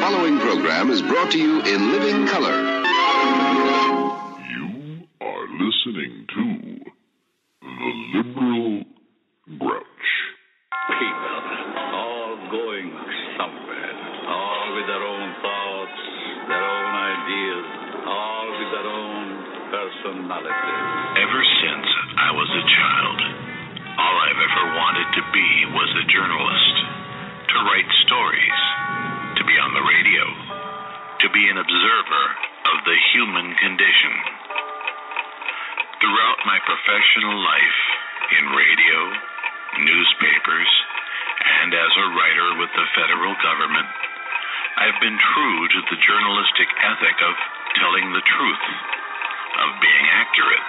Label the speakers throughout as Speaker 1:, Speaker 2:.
Speaker 1: following program is brought to you in living color.
Speaker 2: You are listening to The Liberal Grouch.
Speaker 3: People, all going somewhere, all with their own thoughts, their own ideas, all with their own personalities.
Speaker 4: Ever since I was a child, all I've ever wanted to be was a journalist, to write stories, to be on the radio, to be an observer of the human condition. Throughout my professional life, in radio, newspapers, and as a writer with the federal government, I've been true to the journalistic ethic of telling the truth, of being accurate,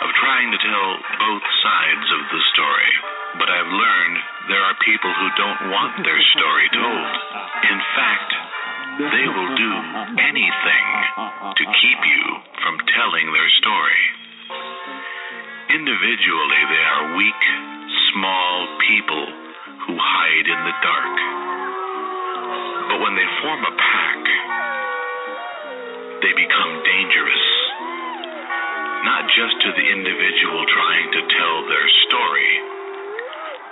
Speaker 4: of trying to tell both sides of the story. But I've learned there are people who don't want their story told. In fact, they will do anything to keep you from telling their story. Individually, they are weak, small people who hide in the dark. But when they form a pack, they become dangerous. Not just to the individual trying to tell their story,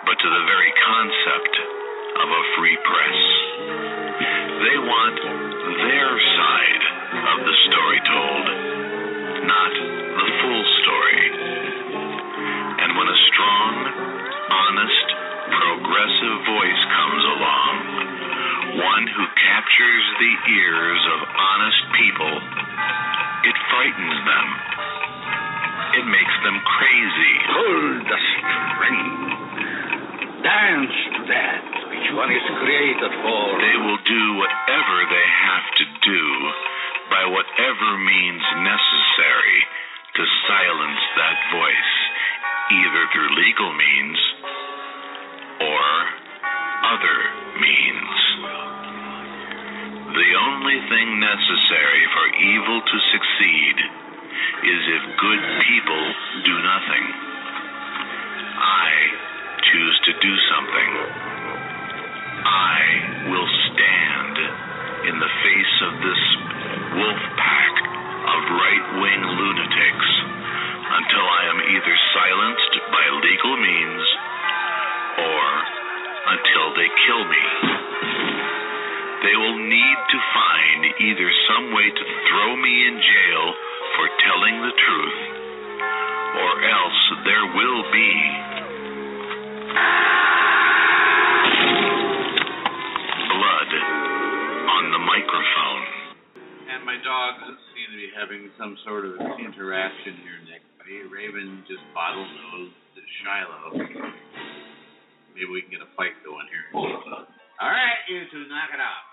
Speaker 4: but to the very concept of a free press. They want their side of the story told, not the full story. And when a strong, honest, progressive voice comes along, one who captures the ears of honest people, it frightens them. It makes them crazy.
Speaker 3: Hold the string. Dance to that which one is created for.
Speaker 4: They will do whatever they have to do by whatever means necessary to silence that voice, either through legal means or other means. The only thing necessary for evil to succeed is if good people do nothing. I choose to do something. I will stand in the face of this wolf pack of right-wing lunatics until I am either silenced by legal means or until they kill me. They will need to find either some way to throw me in jail for telling the truth, or else there will be blood on the microphone.
Speaker 5: And my dogs seem to be having some sort of interaction here, Nick. Raven just bottle-nosed Shiloh. Maybe we can get a fight going here. All right, you two, knock it out.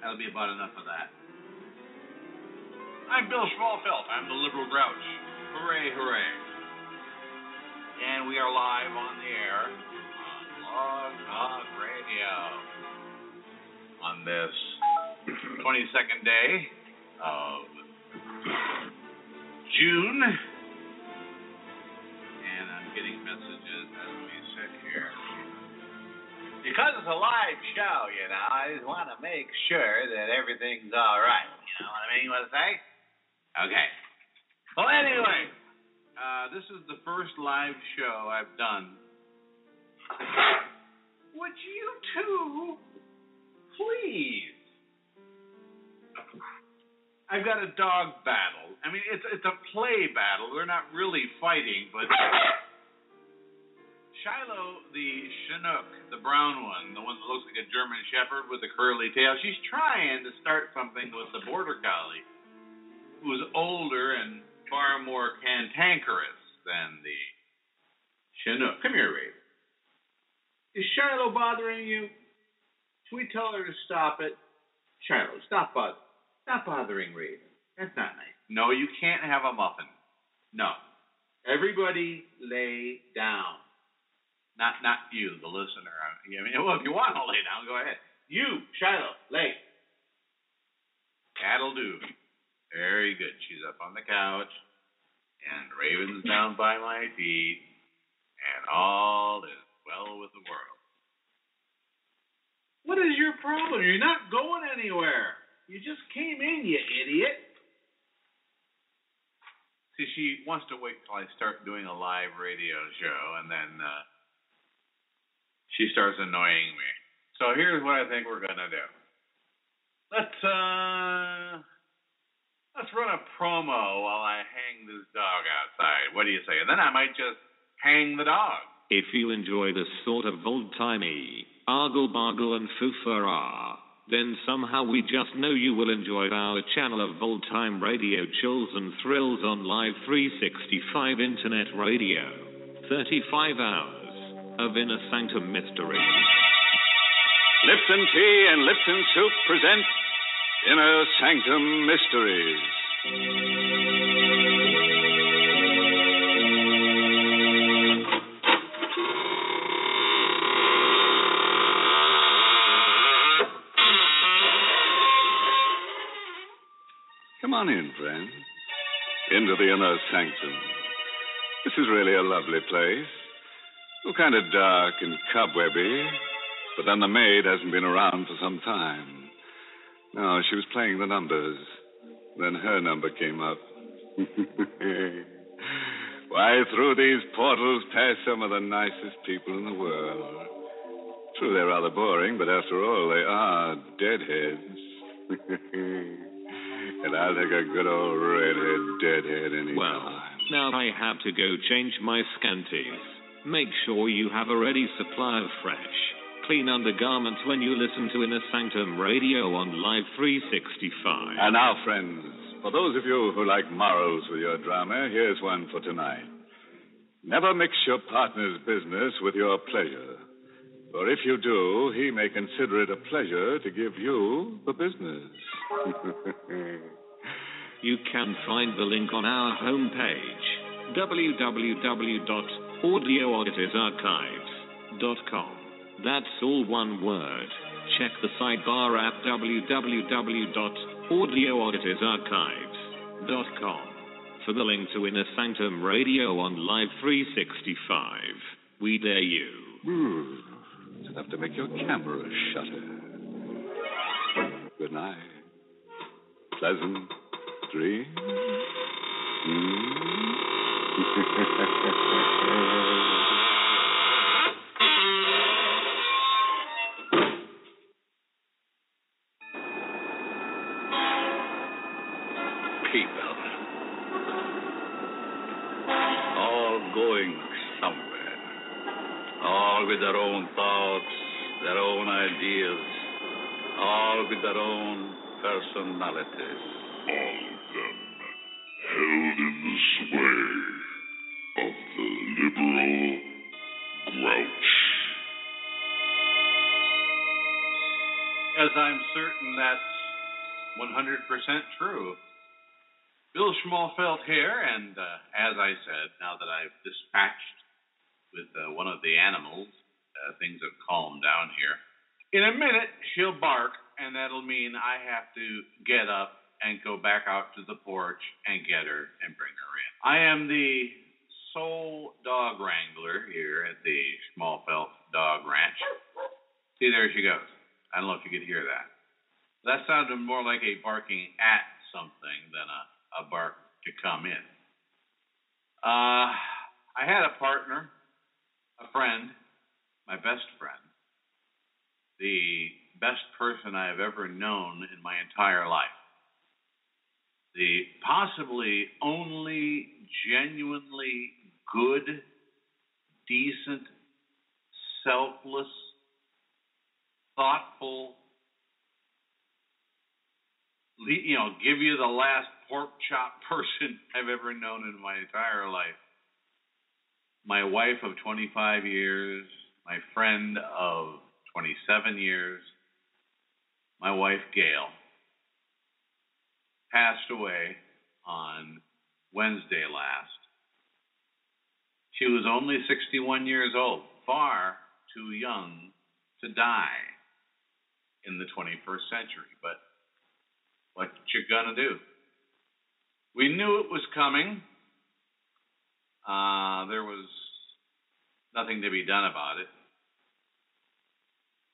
Speaker 5: That'll be about enough of that. I'm Bill Schmalfeld. I'm the Liberal Grouch. Hooray, hooray. And we are live on the air on Blog Talk Radio on this 22nd day of June. And I'm getting messages as we sit here. Because it's a live show, you know, I just want to make sure that everything's all right. You know what I mean? You want to say? Okay. Well, anyway, this is the first live show I've done. Would you two please? I've got a dog battle. I mean, it's a play battle. We're not really fighting, but Shiloh, the Chinook, the brown one, the one that looks like a German Shepherd with a curly tail, she's trying to start something with the Border Collie, who's older and far more cantankerous than the Chinook. Come here, Raven. Is Shiloh bothering you? Should we tell her to stop it? Shiloh, stop bothering Raven. That's not nice. No, you can't have a muffin. No. Everybody lay down. Not you, the listener. I mean, well, if you want to lay down, go ahead. You, Shiloh, lay. That'll do. Very good. She's up on the couch, and Raven's down by my feet, and all is well with the world. is your problem? You're not going anywhere. You just came in, you idiot. See, she wants to wait till I start doing a live radio show, and then she starts annoying me. So here's what I think we're going to do. Let's run a promo while I hang this dog outside. What do you say? And then I might just hang the dog.
Speaker 6: If you enjoy this sort of old-timey, argle-bargle and foo-fa-ra, then somehow we just know you will enjoy our channel of old-time radio chills and thrills on Live 365 Internet Radio. 35 hours of Inner Sanctum Mystery.
Speaker 3: Lipton Tea and Lipton Soup present Inner Sanctum Mysteries. Come on in, friend. Into the Inner Sanctum. This is really a lovely place. Oh, kind of dark and cobwebby. But then the maid hasn't been around for some time. No, she was playing the numbers. Then her number came up. Why, through these portals pass some of the nicest people in the world. True, they're rather boring, but after all, they are deadheads. And I'll take a good old redhead deadhead any
Speaker 6: Well,
Speaker 3: time.
Speaker 6: now I have to go change my scanties. Make sure you have a ready supply of fresh, clean undergarments when you listen to Inner Sanctum Radio on Live 365.
Speaker 3: And now, friends, for those of you who like morals with your drama, here's one for tonight. Never mix your partner's business with your pleasure. For if you do, he may consider it a pleasure to give you the business.
Speaker 6: You can find the link on our homepage, www.audioauditorsarchives.com. That's all one word. Check the sidebar at www.audioauditorsarchives.com for the link to Inner Sanctum Radio on Live 365. We dare you.
Speaker 3: It's enough to make your camera shudder. Good night. Pleasant dreams. People, all going somewhere, all with their own thoughts, their own ideas, all with their own personalities.
Speaker 2: All of them held in the sway of the liberal grouch.
Speaker 5: As I'm certain that's 100% true. Bill Schmalfeld here, and as I said, now that I've dispatched with one of the animals, things have calmed down here. In a minute, she'll bark, and that'll mean I have to get up and go back out to the porch and get her and bring her in. I am the sole dog wrangler here at the Schmalfeld Dog Ranch. See, there she goes. I don't know if you could hear that. That sounded more like a barking at something than a bark to come in. I had a partner, a friend, my best friend, the best person I've ever known in my entire life. The possibly only genuinely good, decent, selfless, thoughtful, give you the last pork chop person I've ever known in my entire life. My wife of 25 years, my friend of 27 years, my wife, Gail, passed away on Wednesday last. She was only 61 years old, far too young to die in the 21st century. But what you gonna do? We knew it was coming. There was nothing to be done about it.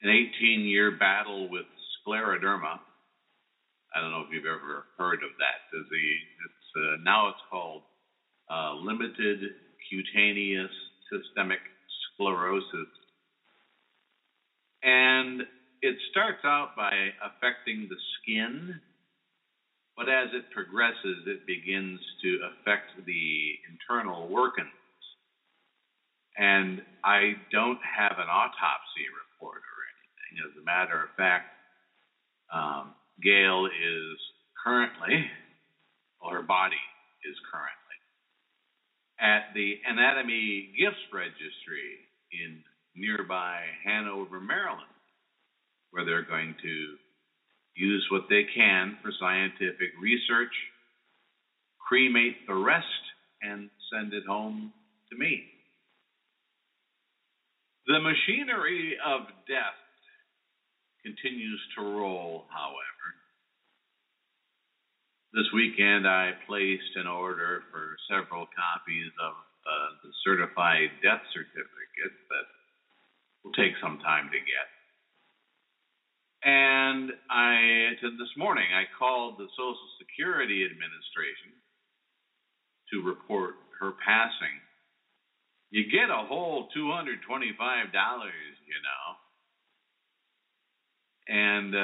Speaker 5: an 18-year battle with scleroderma. I don't know if you've ever heard of that disease. Now it's called limited cutaneous systemic sclerosis. And it starts out by affecting the skin, but as it progresses, it begins to affect the internal workings. And I don't have an autopsy report or anything. As a matter of fact, Gail is currently, or her body is currently, at the Anatomy Gifts Registry in nearby Hanover, Maryland, where they're going to use what they can for scientific research, cremate the rest, and send it home to me. The machinery of death continues to roll, however. This weekend, I placed an order for several copies of the certified death certificate that will take some time to get. And this morning, I called the Social Security Administration to report her passing. You get a whole $225, And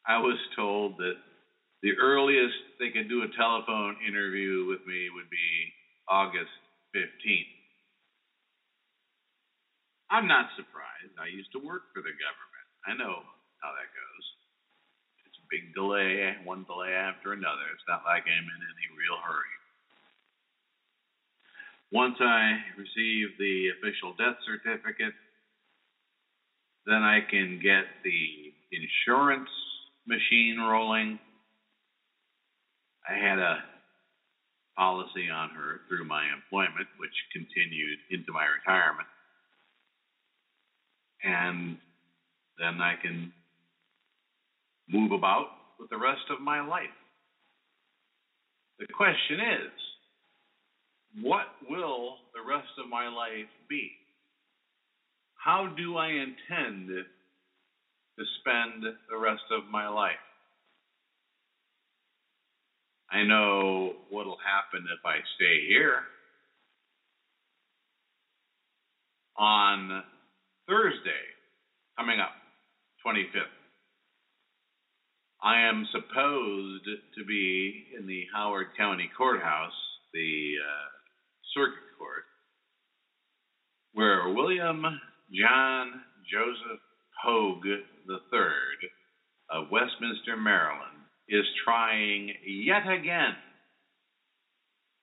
Speaker 5: I was told that the earliest they could do a telephone interview with me would be August 15th. I'm not surprised. I used to work for the government. I know how that goes. It's a big delay, one delay after another. It's not like I'm in any real hurry. Once I receive the official death certificate, then I can get the insurance machine rolling. I had a policy on her through my employment, which continued into my retirement. And then I can move about with the rest of my life. The question is, what will the rest of my life be? How do I intend to spend the rest of my life? I know what will happen if I stay here. On Thursday, coming up, 25th, I am supposed to be in the Howard County Courthouse, the circuit court, where William John Joseph Hoge III of Westminster, Maryland, is trying yet again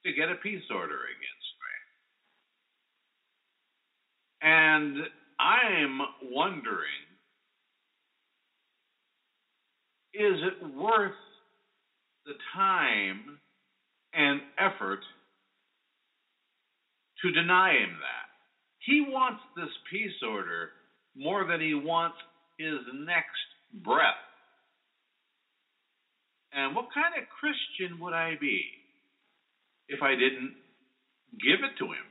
Speaker 5: to get a peace order against me. And I'm wondering, is it worth the time and effort to deny him that? He wants this peace order more than he wants his next breath. And what kind of Christian would I be if I didn't give it to him?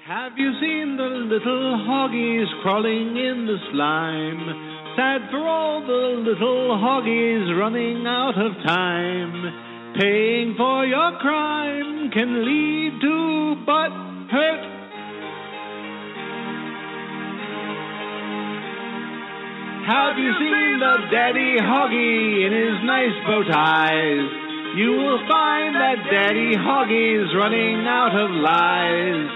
Speaker 7: Have you seen the little hoggies crawling in the slime? Sad for all the little hoggies running out of time. Paying for your crime can lead to butt hurt. Have you seen the daddy hoggy in his nice bow ties? You will find that daddy hoggy's running out of lies,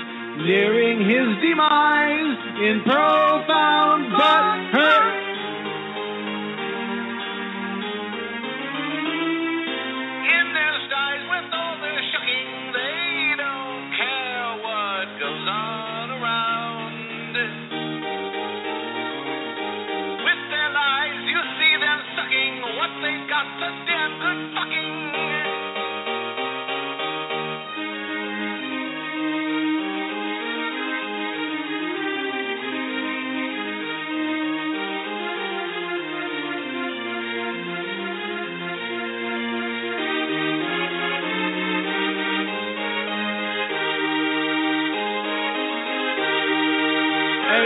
Speaker 7: nearing his demise in profound butt hurt. In their styes with all their shucking, they don't care what goes on around. With their lies, you see them sucking what they got so damn good fucking.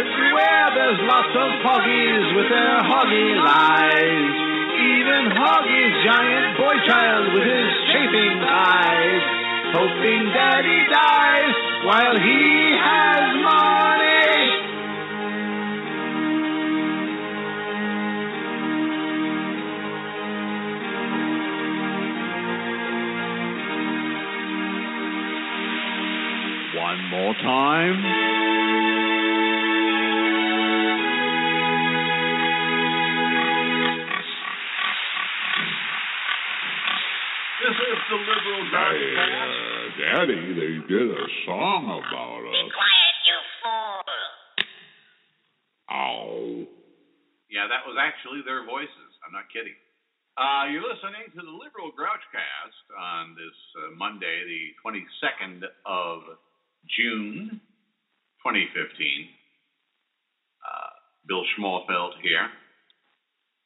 Speaker 7: Everywhere there's lots of hoggies with their hoggy lies. Even Hoggie's giant boy child with his chafing eyes, hoping Daddy dies while he has money. One more time.
Speaker 5: This is the liberal Grouchcast.
Speaker 2: Daddy, they did a song about us.
Speaker 8: Be quiet, you fool.
Speaker 2: Ow.
Speaker 5: Yeah, that was actually their voices. I'm not kidding. You're listening to the liberal Grouchcast on this Monday, the 22nd of June, 2015. Bill Schmalfeld here.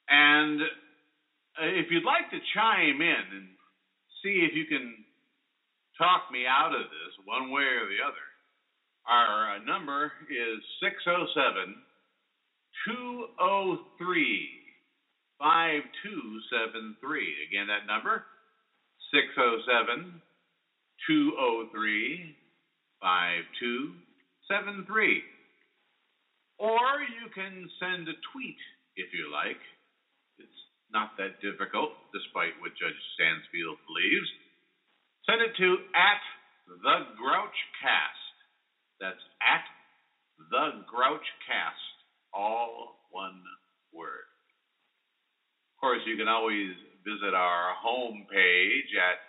Speaker 5: And if you'd like to chime in and see if you can talk me out of this one way or the other, our number is 607-203-5273. Again, that number, 607-203-5273. Or you can send a tweet if you like. It's not that difficult, despite what Judge Stansfield believes. Send it to @TheGrouchcast. That's @TheGrouchcast, all one word. Of course, you can always visit our homepage at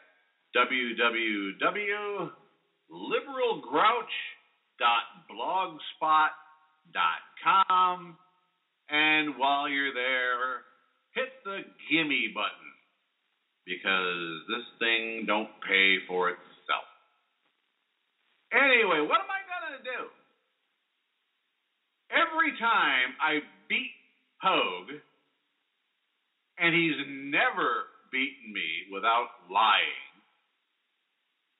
Speaker 5: www.liberalgrouch.blogspot.com. And while you're there, hit the gimme button, because this thing don't pay for itself. Anyway, what am I going to do? Every time I beat Hoge, and he's never beaten me without lying,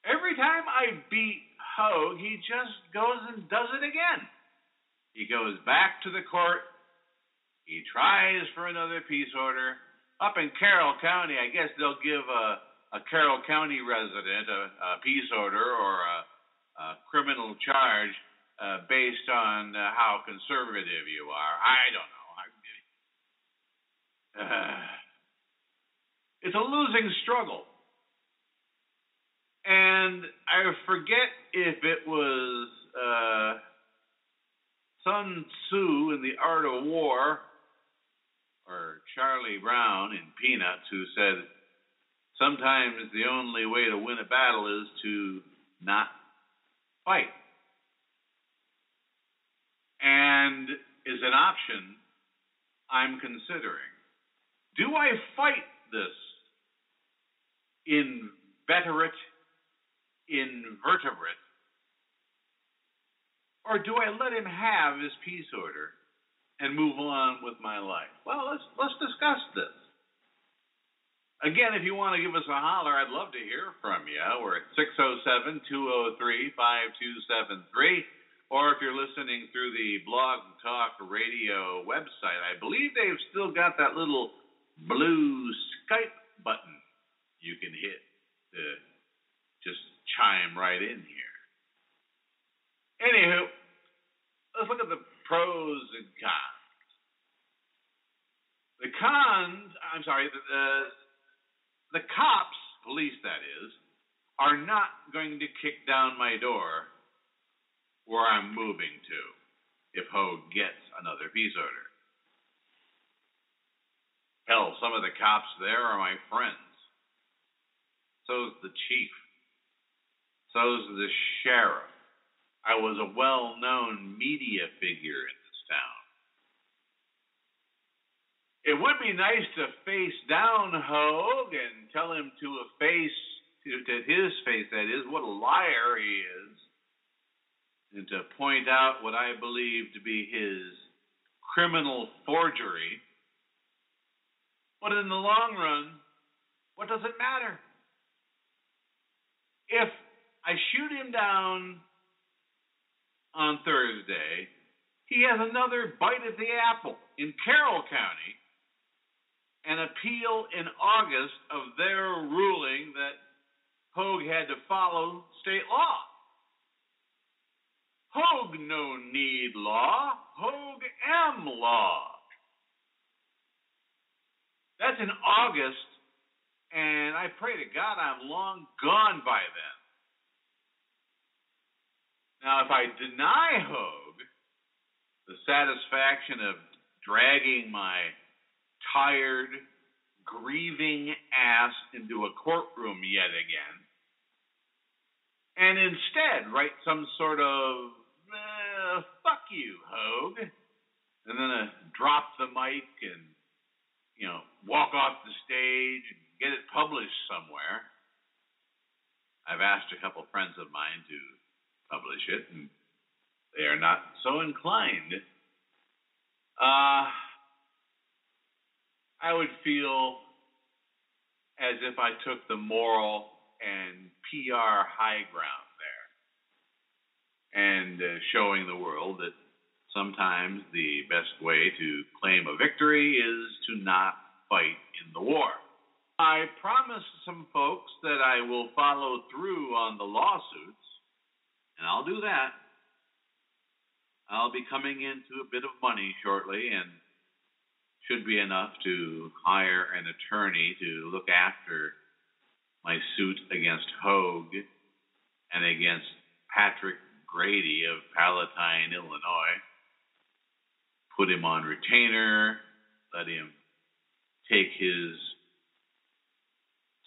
Speaker 5: every time I beat Hoge, he just goes and does it again. He goes back to the court. He tries for another peace order. Up in Carroll County, I guess they'll give a Carroll County resident a peace order or a criminal charge based on how conservative you are. I don't know. It's a losing struggle. And I forget if it was Sun Tzu in The Art of War or Charlie Brown in Peanuts, who said, sometimes the only way to win a battle is to not fight. And is an option I'm considering. Do I fight this inveterate invertebrate, or do I let him have his peace order and move on with my life? Well, let's discuss this. Again, if you want to give us a holler, I'd love to hear from you. We're at 607-203-5273. Or if you're listening through the Blog Talk Radio website, I believe they've still got that little blue Skype button you can hit to just chime right in here. Anywho, let's look at the pros and cons. The cops, police that is, are not going to kick down my door where I'm moving to if Hoge gets another peace order. Hell, some of the cops there are my friends. So's the chief. So's the sheriff. I was a well-known media figure in this town. It would be nice to face down Hoge and tell him to his face, that is, what a liar he is, and to point out what I believe to be his criminal forgery. But in the long run, what does it matter? If I shoot him down on Thursday he has another bite at the apple. In Carroll County, an appeal in August of their ruling that Hoge had to follow state law. Hoge no need law, Hoge am law. That's in August, and I pray to God I'm long gone by then. Now, if I deny Hoge the satisfaction of dragging my tired, grieving ass into a courtroom yet again, and instead write some sort of fuck you, Hoge, and then drop the mic and, walk off the stage and get it published somewhere. I've asked a couple friends of mine to publish it, and they are not so inclined. I would feel as if I took the moral and PR high ground there, and showing the world that sometimes the best way to claim a victory is to not fight in the war. I promised some folks that I will follow through on the lawsuits, and I'll do that. I'll be coming into a bit of money shortly, and should be enough to hire an attorney to look after my suit against Hoge and against Patrick Grady of Palatine, Illinois. Put him on retainer, let him take his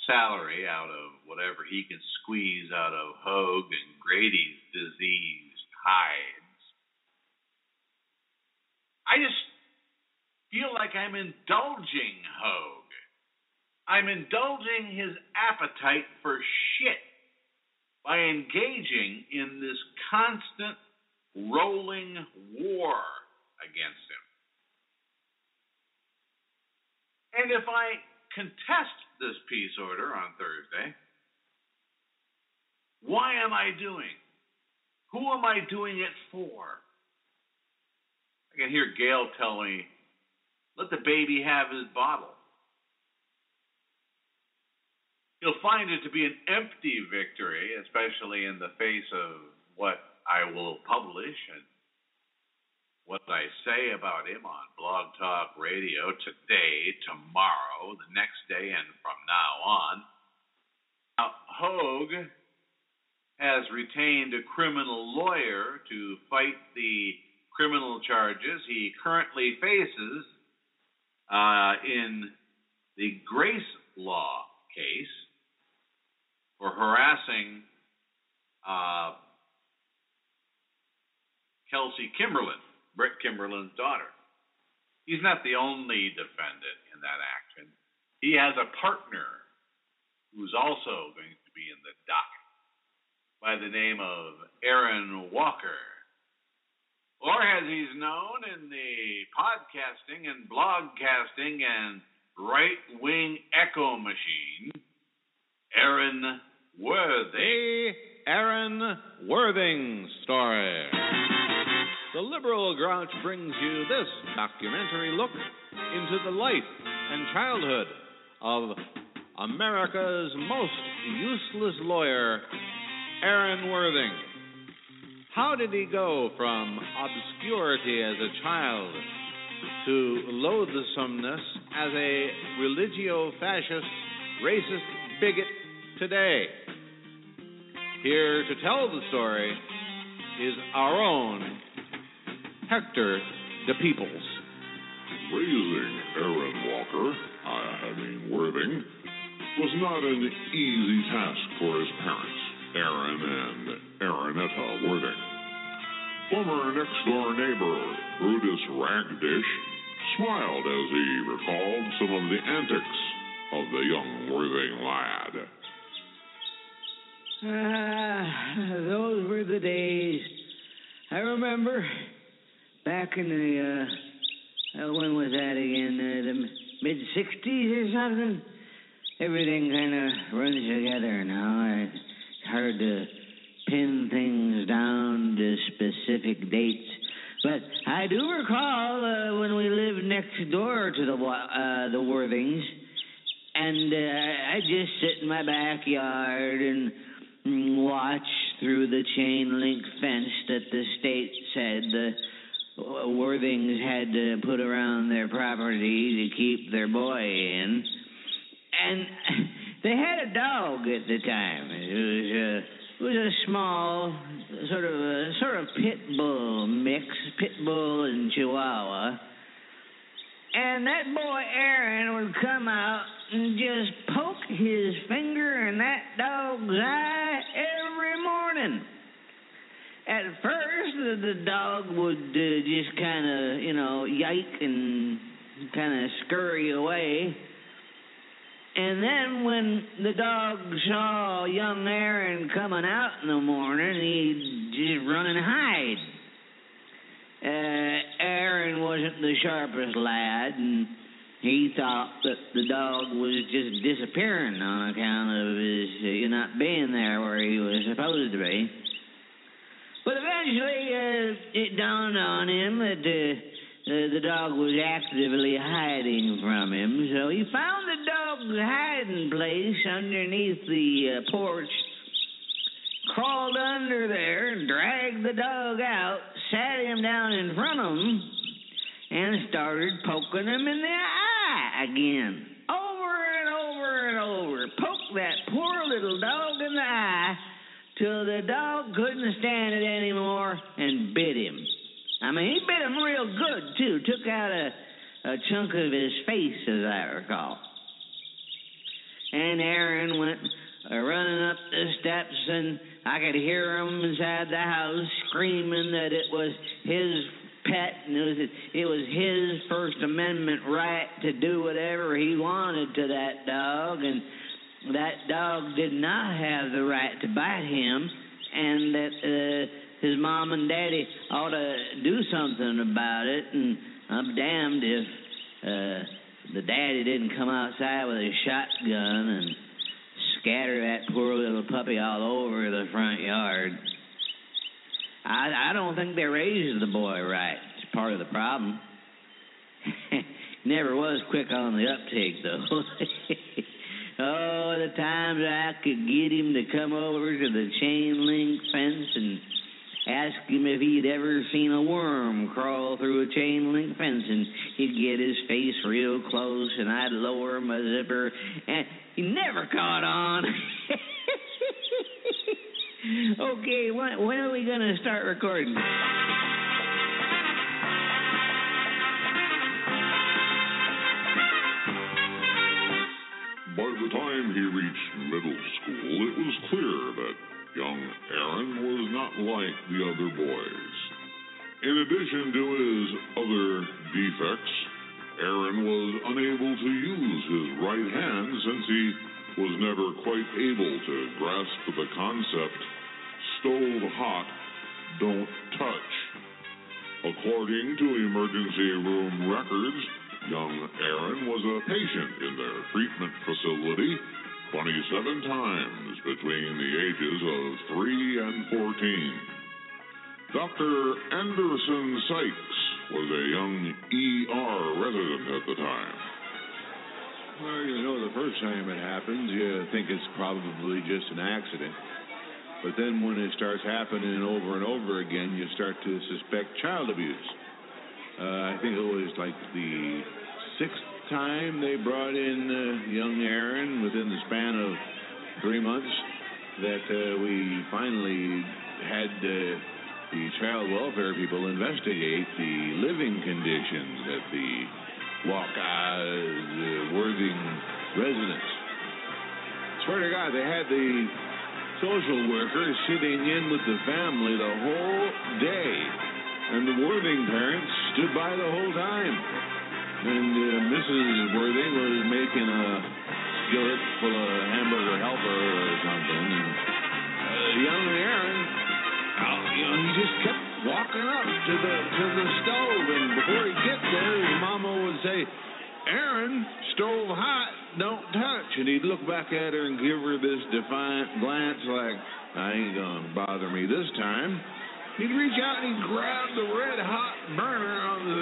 Speaker 5: salary out of whatever he can squeeze out of Hoge and Grady's diseased hides. I just feel like I'm indulging Hoge. I'm indulging his appetite for shit by engaging in this constant rolling war against him. And if I contest this peace order on Thursday, why am I doing? Who am I doing it for? I can hear Gail tell me, let the baby have his bottle. You'll find it to be an empty victory, especially in the face of what I will publish and what I say about him on Blog Talk Radio today, tomorrow, the next day, and from now on. Now, Hoge has retained a criminal lawyer to fight the criminal charges he currently faces in the Grace Law case for harassing Kelsey Kimberlin, Brett Kimberlin's daughter. He's not the only defendant in that action. He has a partner who's also going to be in the docket by the name of Aaron Walker, or as he's known in the podcasting and blogcasting and right-wing echo machine, Aaron Worthing.
Speaker 7: The Aaron Worthing Story. The Liberal Grouch brings you this documentary look into the life and childhood of America's most useless lawyer, Aaron Worthing. How did he go from obscurity as a child to loathsomeness as a religio-fascist, racist bigot today? Here to tell the story is our own Hector de Peoples.
Speaker 2: Raising Aaron Walker, Worthing, was not an easy task for his parents, Aaron and Aaronetta Worthing. Former next-door neighbor, Brutus Ragdish, smiled as he recalled some of the antics of the young Worthing lad.
Speaker 9: Those were the days. I remember back in the, when was that again? The mid-60s or something? Everything kind of runs together now. It's hard to pin things down to specific dates. But I do recall when we lived next door to the Worthings, and I'd just sit in my backyard and watch through the chain link fence that the state said the Worthings had to put around their property to keep their boy in. And they had a dog at the time. It was a small, sort of pit bull mix, pit bull and Chihuahua. And that boy Aaron would come out and just poke his finger in that dog's eye every morning. At first, the dog would just kind of, yike and kind of scurry away. And then when the dog saw young Aaron coming out in the morning, he'd just run and hide. Aaron wasn't the sharpest lad, and he thought that the dog was just disappearing on account of his not being there where he was supposed to be. But eventually, it dawned on him that the dog was actively hiding from him, so he found the dog's hiding place underneath the porch, crawled under there, dragged the dog out, sat him down in front of him, and started poking him in the eye again. Over and over and over. Poked that poor little dog in the eye till the dog couldn't stand it anymore and bit him. I mean, he bit him real good, too. Took out a chunk of his face, as I recall. And Aaron went running up the steps, and I could hear him inside the house screaming that it was his pet, and it was his First Amendment right to do whatever he wanted to that dog, and that dog did not have the right to bite him, and that his mom and daddy ought to do something about it, and I'm damned if the daddy didn't come outside with a shotgun and scatter that poor little puppy all over the front yard. I don't think they raised the boy right. It's part of the problem. Never was quick on the uptake, though. Oh, the times I could get him to come over to the chain link fence and ask him if he'd ever seen a worm crawl through a chain link fence, and he'd get his face real close, and I'd lower my zipper, and he never caught on. Okay, when are we going to start recording?
Speaker 2: By the time he reached middle school, it was clear that young Aaron was not like the other boys. In addition to his other defects, Aaron was unable to use his right hand since he was never quite able to grasp the concept, stove hot, don't touch. According to emergency room records, young Aaron was a patient in their treatment facility 27 times between the ages of 3 and 14. Dr. Anderson Sykes was a young ER resident at the time.
Speaker 7: Well, the first time it happens, you think it's probably just an accident. But then when it starts happening over and over again, you start to suspect child abuse. I think it was like the 6th time they brought in young Aaron within the span of 3 months that we finally had the child welfare people investigate the living conditions at the Worthing residence. Swear to God, they had the social worker sitting in with the family the whole day, and the Worthing parents stood by the whole time. And Mrs. Worthing was making a skillet full of hamburger helper or something, and young Aaron, he just kept walking up to the stove, and before he'd get there, his mama would say, "Aaron, stove hot, don't touch." And he'd look back at her and give her this defiant glance like, "I ain't gonna bother me this time."
Speaker 2: He'd reach out and he'd grab the red-hot burner on the...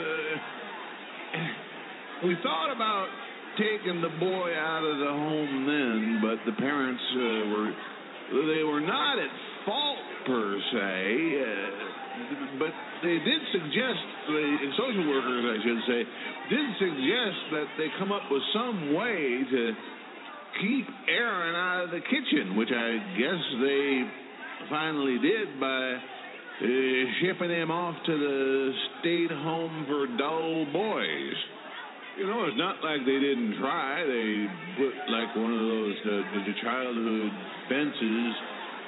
Speaker 2: We thought about taking the boy out of the home then, but the parents were not at fault per se, but they did suggest, social workers I should say, did suggest that they come up with some way to keep Aaron out of the kitchen, which I guess they finally did by shipping him off to the state home for dull boys. You know, it's not like they didn't try. They put like one of those the childhood fences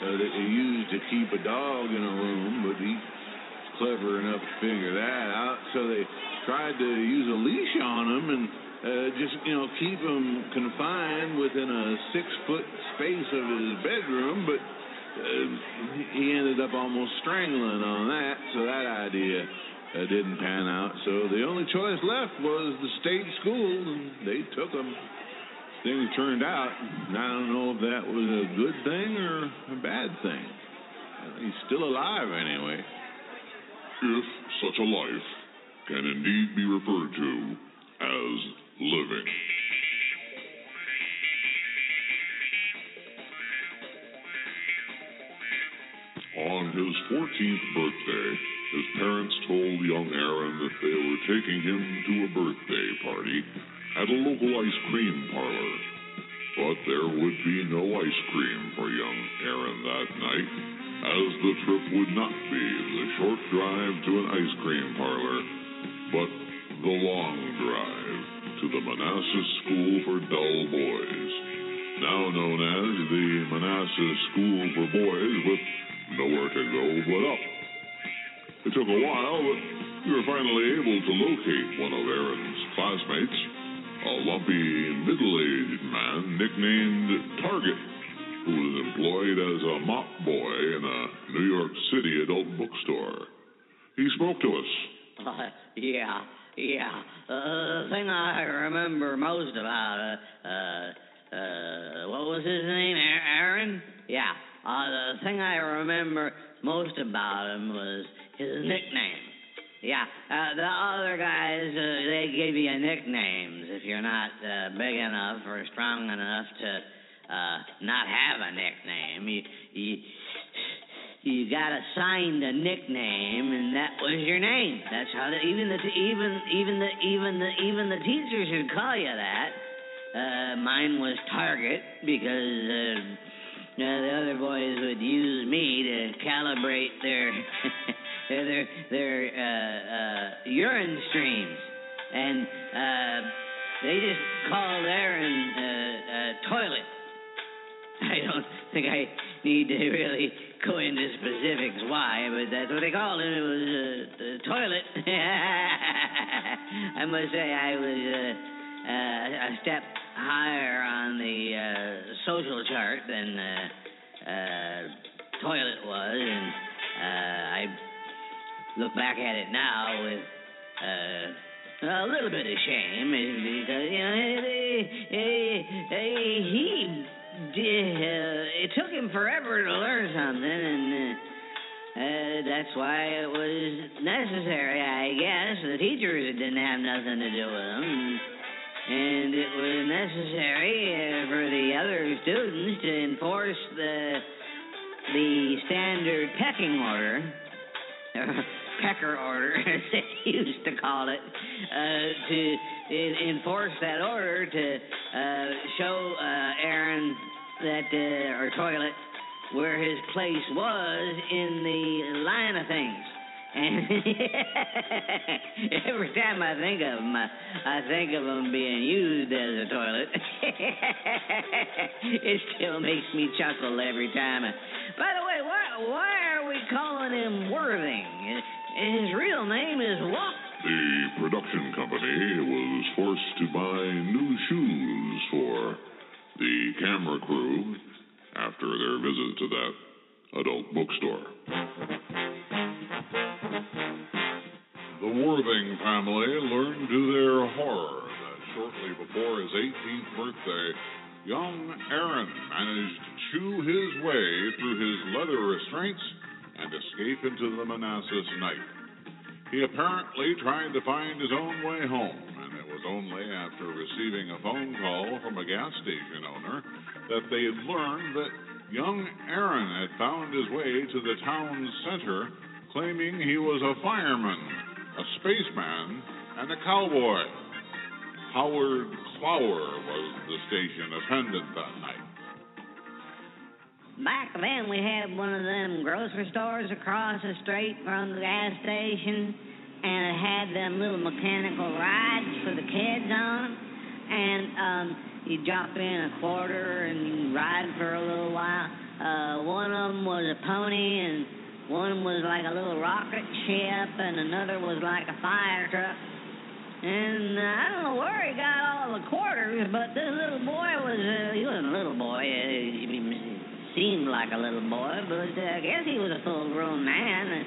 Speaker 2: that they use to keep a dog in a room, but he's clever enough to figure that out. So they tried to use a leash on him and just, keep him confined within a 6-foot space of his bedroom, but he ended up almost strangling on that, so that idea didn't pan out. So the only choice left was the state school, and they took him. Things turned out. I don't know if that was a good thing or a bad thing. He's still alive anyway. If such a life can indeed be referred to as living. On his 14th birthday, his parents told young Aaron that they were taking him to a birthday party at a local ice cream parlor. But there would be no ice cream for young Aaron that night, as the trip would not be the short drive to an ice cream parlor, but the long drive to the Manassas School for Dull Boys, now known as the Manassas School for Boys with nowhere to go but up. It took a while, but we were finally able to locate one of Aaron's classmates, a lumpy, middle-aged man nicknamed Target, who was employed as a mop boy in a New York City adult bookstore. He spoke to us.
Speaker 9: Yeah. The thing I remember most about, what was his name? Aaron? Yeah. The thing I remember most about him was his nickname. Yeah. The other guys, they give you nicknames if you're not big enough or strong enough to not have a nickname. You got assigned a nickname, and that was your name. That's how even the teachers would call you that. Mine was Target because the other boys would use me to calibrate their urine streams, and they just called Aaron Toilet. I don't think I need to really go into specifics why, but that's what they called him. It was the Toilet. I must say I was a step higher on the social chart than Toilet was, and I look back at it now with a little bit of shame, because it took him forever to learn something, and that's why it was necessary, I guess. The teachers didn't have nothing to do with him, and it was necessary for the other students to enforce the standard pecking order, pecker order, as they used to call it, to enforce that order to show Aaron that, or Toilet, where his place was in the line of things. And every time I think of him, I think of him being used as a toilet. It still makes me chuckle every time. By the way, why are we calling him Worthing? His real name is what?
Speaker 2: The production company was forced to buy new shoes for the camera crew after their visit to that adult bookstore. The Worthing family learned to their horror that shortly before his 18th birthday, young Aaron managed to chew his way through his leather restraints and escape into the Manassas night. He apparently tried to find his own way home, and it was only after receiving a phone call from a gas station owner that they learned that young Aaron had found his way to the town's center, claiming he was a fireman, a spaceman, and a cowboy. Howard Clower was the station attendant that night.
Speaker 9: Back then, we had one of them grocery stores across the street from the gas station, and it had them little mechanical rides for the kids on them. And you drop in a quarter and you ride for a little while. One of them was a pony, and one was like a little rocket ship, and another was like a fire truck. And I don't know where he got all the quarters, but this little boy he wasn't a little boy. He seemed like a little boy, but I guess he was a full-grown man.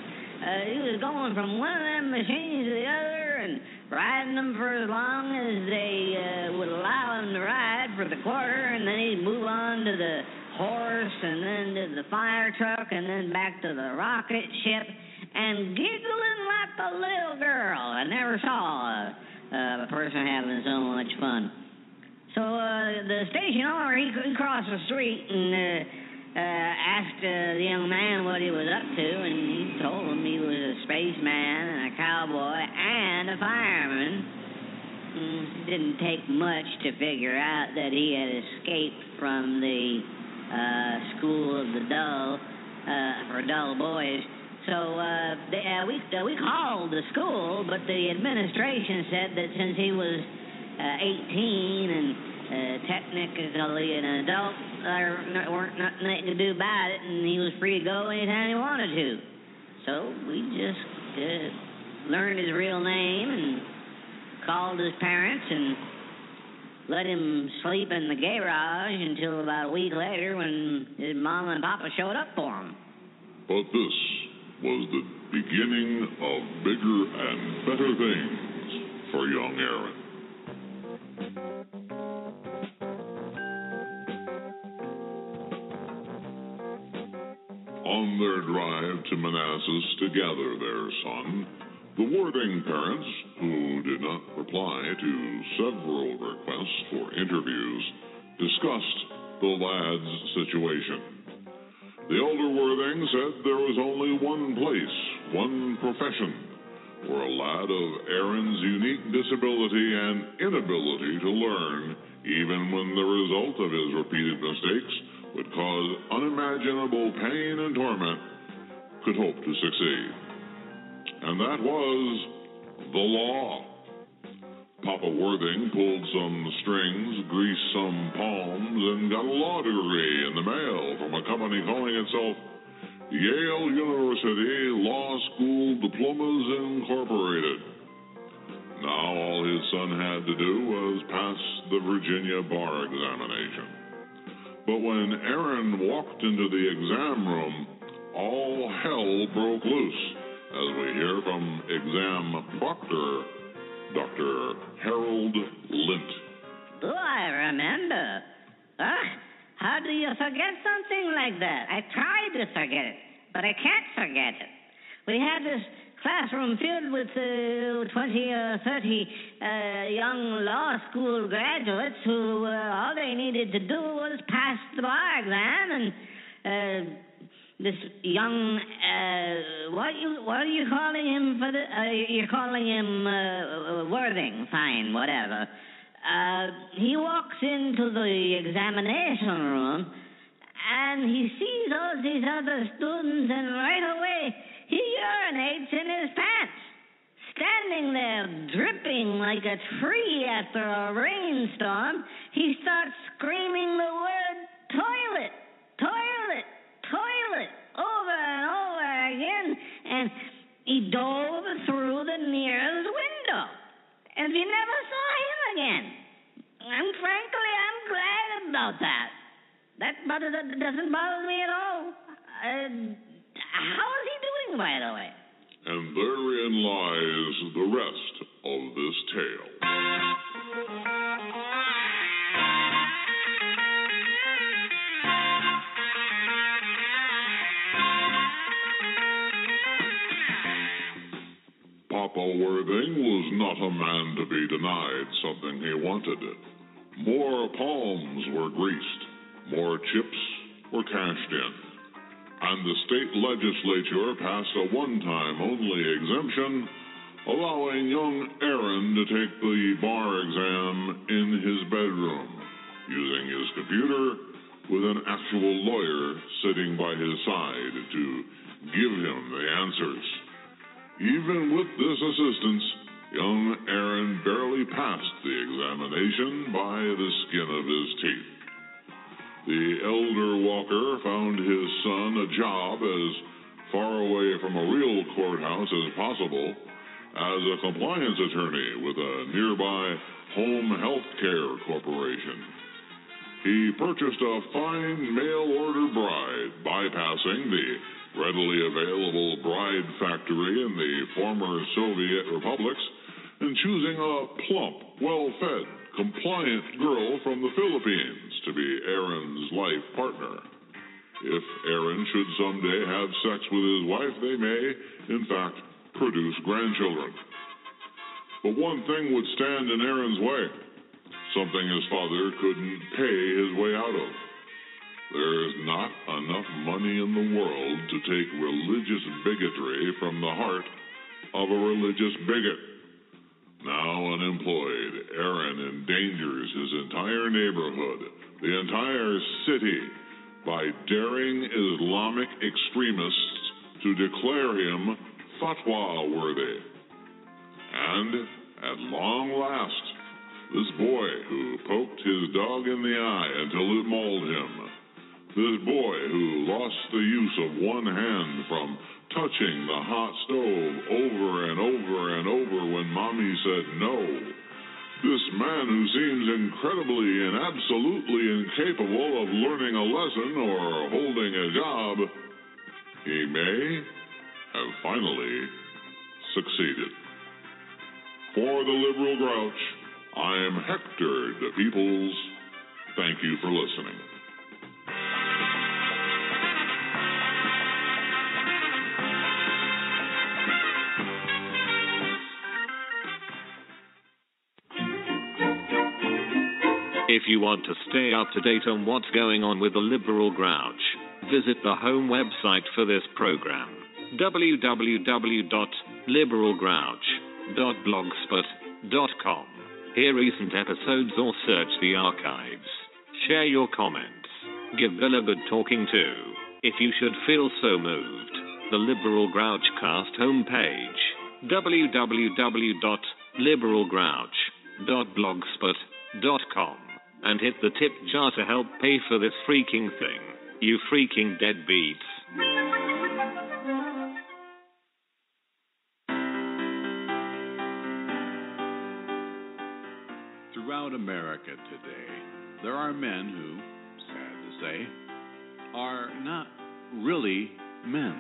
Speaker 9: He was going from one of them machines to the other and riding them for as long as they would allow him to ride for the quarter, and then he'd move on to the horse, and then to the fire truck, and then back to the rocket ship, and giggling like a little girl. I never saw a person having so much fun. So the station owner, he crossed the street and asked the young man what he was up to, and he told him he was a spaceman and a cowboy and a fireman. It didn't take much to figure out that he had escaped from the school of the dull for dull boys. So we called the school, but the administration said that since he was 18 and technically an adult, there weren't nothing to do about it, and he was free to go anytime he wanted to. So we just learned his real name and called his parents and let him sleep in the garage until about a week later when his mom and papa showed up for him.
Speaker 2: But this was the beginning of bigger and better things for young Aaron. On their drive to Manassas to gather their son, the Worthing parents, who did not reply to several requests for interviews, discussed the lad's situation. The older Worthing said there was only one place, one profession, where a lad of Aaron's unique disability and inability to learn, even when the result of his repeated mistakes would cause unimaginable pain and torment, could hope to succeed. And that was the law. Papa Worthing pulled some strings, greased some palms, and got a law degree in the mail from a company calling itself Yale University Law School Diplomas Incorporated. Now all his son had to do was pass the Virginia bar examination. But when Aaron walked into the exam room, all hell broke loose, as we hear from exam proctor Dr. Harold Lint.
Speaker 9: Do I remember? How do you forget something like that? I tried to forget it, but I can't forget it. We had this classroom filled with 20 or 30 young law school graduates who all they needed to do was pass the bar exam, and this young, what are you calling him for the, you're calling him, Worthing, fine, whatever. He walks into the examination room, and he sees all these other students, and right away, he urinates in his pants. Standing there, dripping like a tree after a rainstorm, he starts screaming the word toilet, toilet, toilet, over and over again, and he dove through the nearest window, and we never saw him again. And frankly, I'm glad about that. That doesn't bother me at all. How is he doing, by the way?
Speaker 2: And therein lies the rest of this tale. Papa Worthing was not a man to be denied something he wanted. More palms were greased, more chips were cashed in, and the state legislature passed a one-time only exemption allowing young Aaron to take the bar exam in his bedroom, using his computer with an actual lawyer sitting by his side to give him the answers. Even with this assistance, young Aaron barely passed the examination by the skin of his teeth. The elder Walker found his son a job as far away from a real courthouse as possible as a compliance attorney with a nearby home health care corporation. He purchased a fine mail-order bride, bypassing the readily available bride factory in the former Soviet republics, and choosing a plump, well-fed, compliant girl from the Philippines to be Aaron's life partner. If Aaron should someday have sex with his wife, they may, in fact, produce grandchildren. But one thing would stand in Aaron's way, something his father couldn't pay his way out of. There is not enough money in the world to take religious bigotry from the heart of a religious bigot. Now unemployed, Aaron endangers his entire neighborhood, the entire city, by daring Islamic extremists to declare him fatwa worthy. And at long last, this boy who poked his dog in the eye until it mauled him, this boy who lost the use of one hand from touching the hot stove over and over and over when Mommy said no, this man who seems incredibly and absolutely incapable of learning a lesson or holding a job, he may have finally succeeded. For the Liberal Grouch, I am Hector de Peoples. Thank you for listening.
Speaker 6: If you want to stay up to date on what's going on with the Liberal Grouch, visit the home website for this program, www.liberalgrouch.blogspot.com. Hear recent episodes or search the archives. Share your comments. Give Bill a good talking to, if you should feel so moved. The Liberal Grouchcast homepage, www.liberalgrouch.blogspot.com. And hit the tip jar to help pay for this freaking thing, you freaking deadbeats.
Speaker 7: Throughout America today, there are men who, sad to say, are not really men.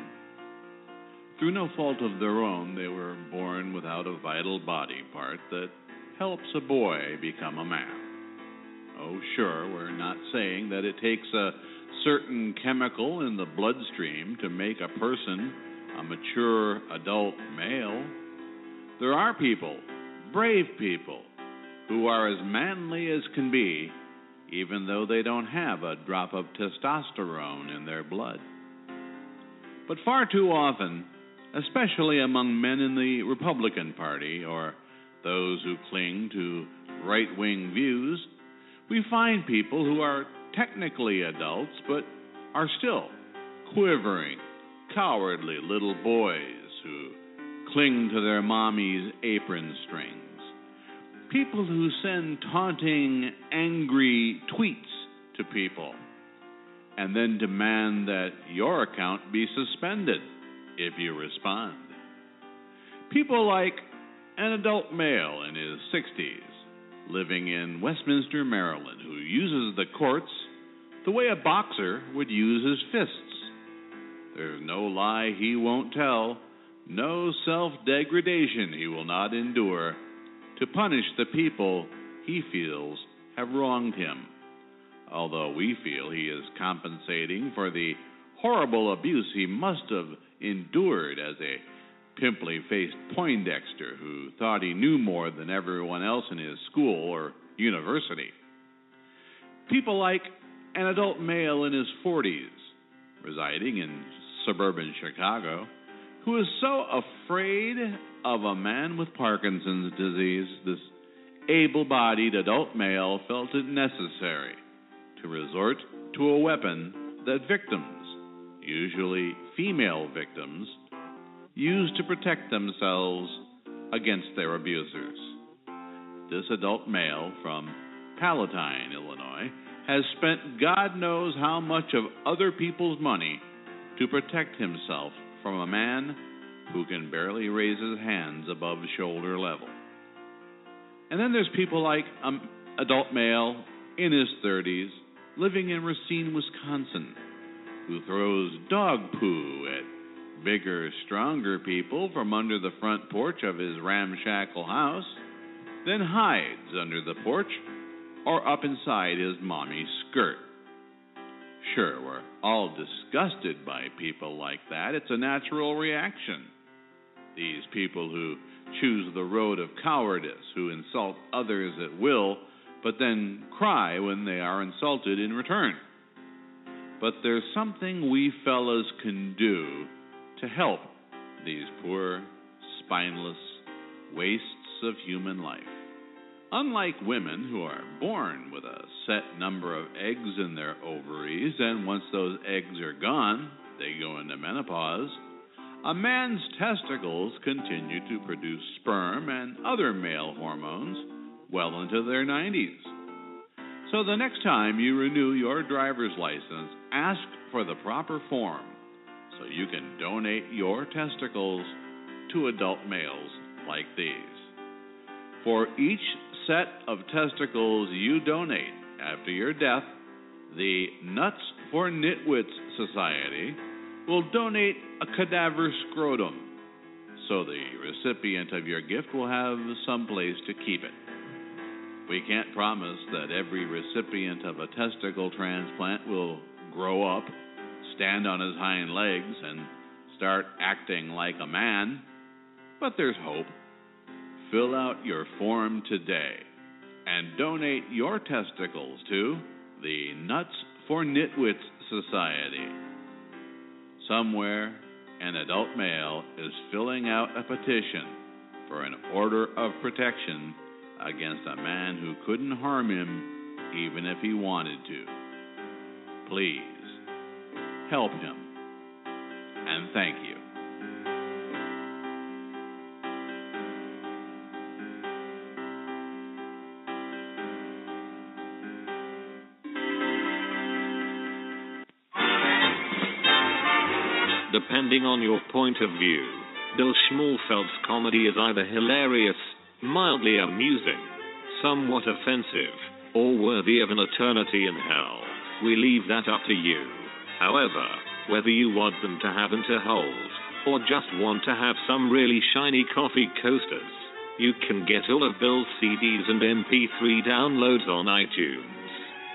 Speaker 7: Through no fault of their own, they were born without a vital body part that helps a boy become a man. Oh, sure, we're not saying that it takes a certain chemical in the bloodstream to make a person a mature adult male. There are people, brave people, who are as manly as can be, even though they don't have a drop of testosterone in their blood. But far too often, especially among men in the Republican Party or those who cling to right-wing views, we find people who are technically adults but are still quivering, cowardly little boys who cling to their mommy's apron strings. People who send taunting, angry tweets to people and then demand that your account be suspended if you respond. People like an adult male in his 60s living in Westminster, Maryland, who uses the courts the way a boxer would use his fists. There's no lie he won't tell, no self-degradation he will not endure to punish the people he feels have wronged him, although we feel he is compensating for the horrible abuse he must have endured as a pimply-faced Poindexter who thought he knew more than everyone else in his school or university. People like an adult male in his 40s, residing in suburban Chicago, who is so afraid of a man with Parkinson's disease, this able-bodied adult male felt it necessary to resort to a weapon that victims, usually female victims, use to protect themselves against their abusers. This adult male from Palatine, Illinois, has spent God knows how much of other people's money to protect himself from a man who can barely raise his hands above shoulder level. And then there's people like an adult male in his 30s living in Racine, Wisconsin, who throws dog poo at bigger, stronger people from under the front porch of his ramshackle house, then hides under the porch or up inside his mommy's skirt. Sure, we're all disgusted by people like that. It's a natural reaction. These people who choose the road of cowardice, who insult others at will, but then cry when they are insulted in return. But there's something we fellas can do to help these poor, spineless wastes of human life. Unlike women who are born with a set number of eggs in their ovaries, and once those eggs are gone, they go into menopause, a man's testicles continue to produce sperm and other male hormones well into their 90s. So the next time you renew your driver's license, ask for the proper form so you can donate your testicles to adult males like these. For each set of testicles you donate after your death, the Nuts for Nitwits Society will donate a cadaver scrotum, so the recipient of your gift will have some place to keep it. We can't promise that every recipient of a testicle transplant will grow up, stand on his hind legs, and start acting like a man, but there's hope. Fill out your form today and donate your testicles to the Nuts for Nitwits Society. Somewhere, an adult male is filling out a petition for an order of protection against a man who couldn't harm him even if he wanted to. Please, help him. And thank you.
Speaker 6: Depending on your point of view, Bill Schmalfeld's comedy is either hilarious, mildly amusing, somewhat offensive, or worthy of an eternity in hell. We leave that up to you. However, whether you want them to have and to hold, or just want to have some really shiny coffee coasters, you can get all of Bill's CDs and MP3 downloads on iTunes,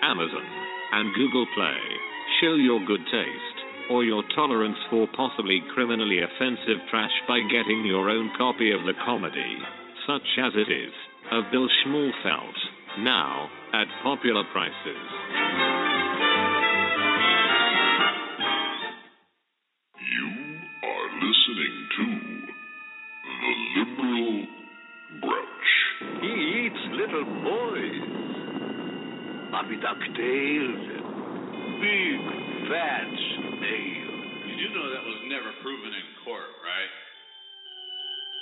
Speaker 6: Amazon, and Google Play. Show your good taste or your tolerance for possibly criminally offensive trash by getting your own copy of the comedy, such as it is, of Bill Schmalfeld, now at popular prices.
Speaker 2: You are listening to The Liberal Grouch.
Speaker 10: He eats little boys. Bobby ducktails and big fat snails.
Speaker 5: You do know that was never proven in court, right?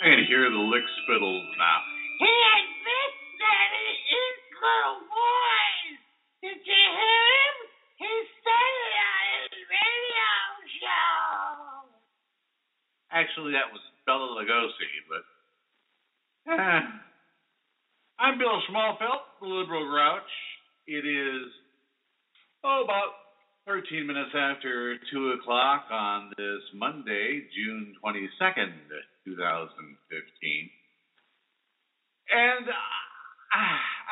Speaker 5: I can hear the lick spittles now.
Speaker 8: He admits that he eats little boys. Did you hear him? He said it on his radio show.
Speaker 5: Actually, that was Bela Lugosi, but... I'm Bill Schmalfeld, the Liberal Grouch. It is, about 13 minutes after 2 o'clock on this Monday, June 22nd, 2015. And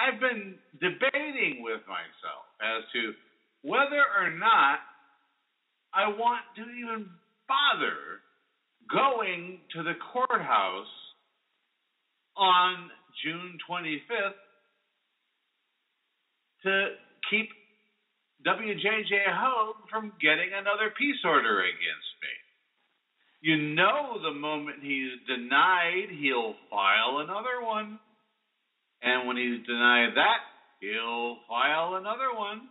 Speaker 5: I've been debating with myself as to whether or not I want to even bother going to the courthouse on June 25th to keep WJJ Hoge from getting another peace order against me. You know, the moment he's denied, he'll file another one. And when he's denied that, he'll file another one.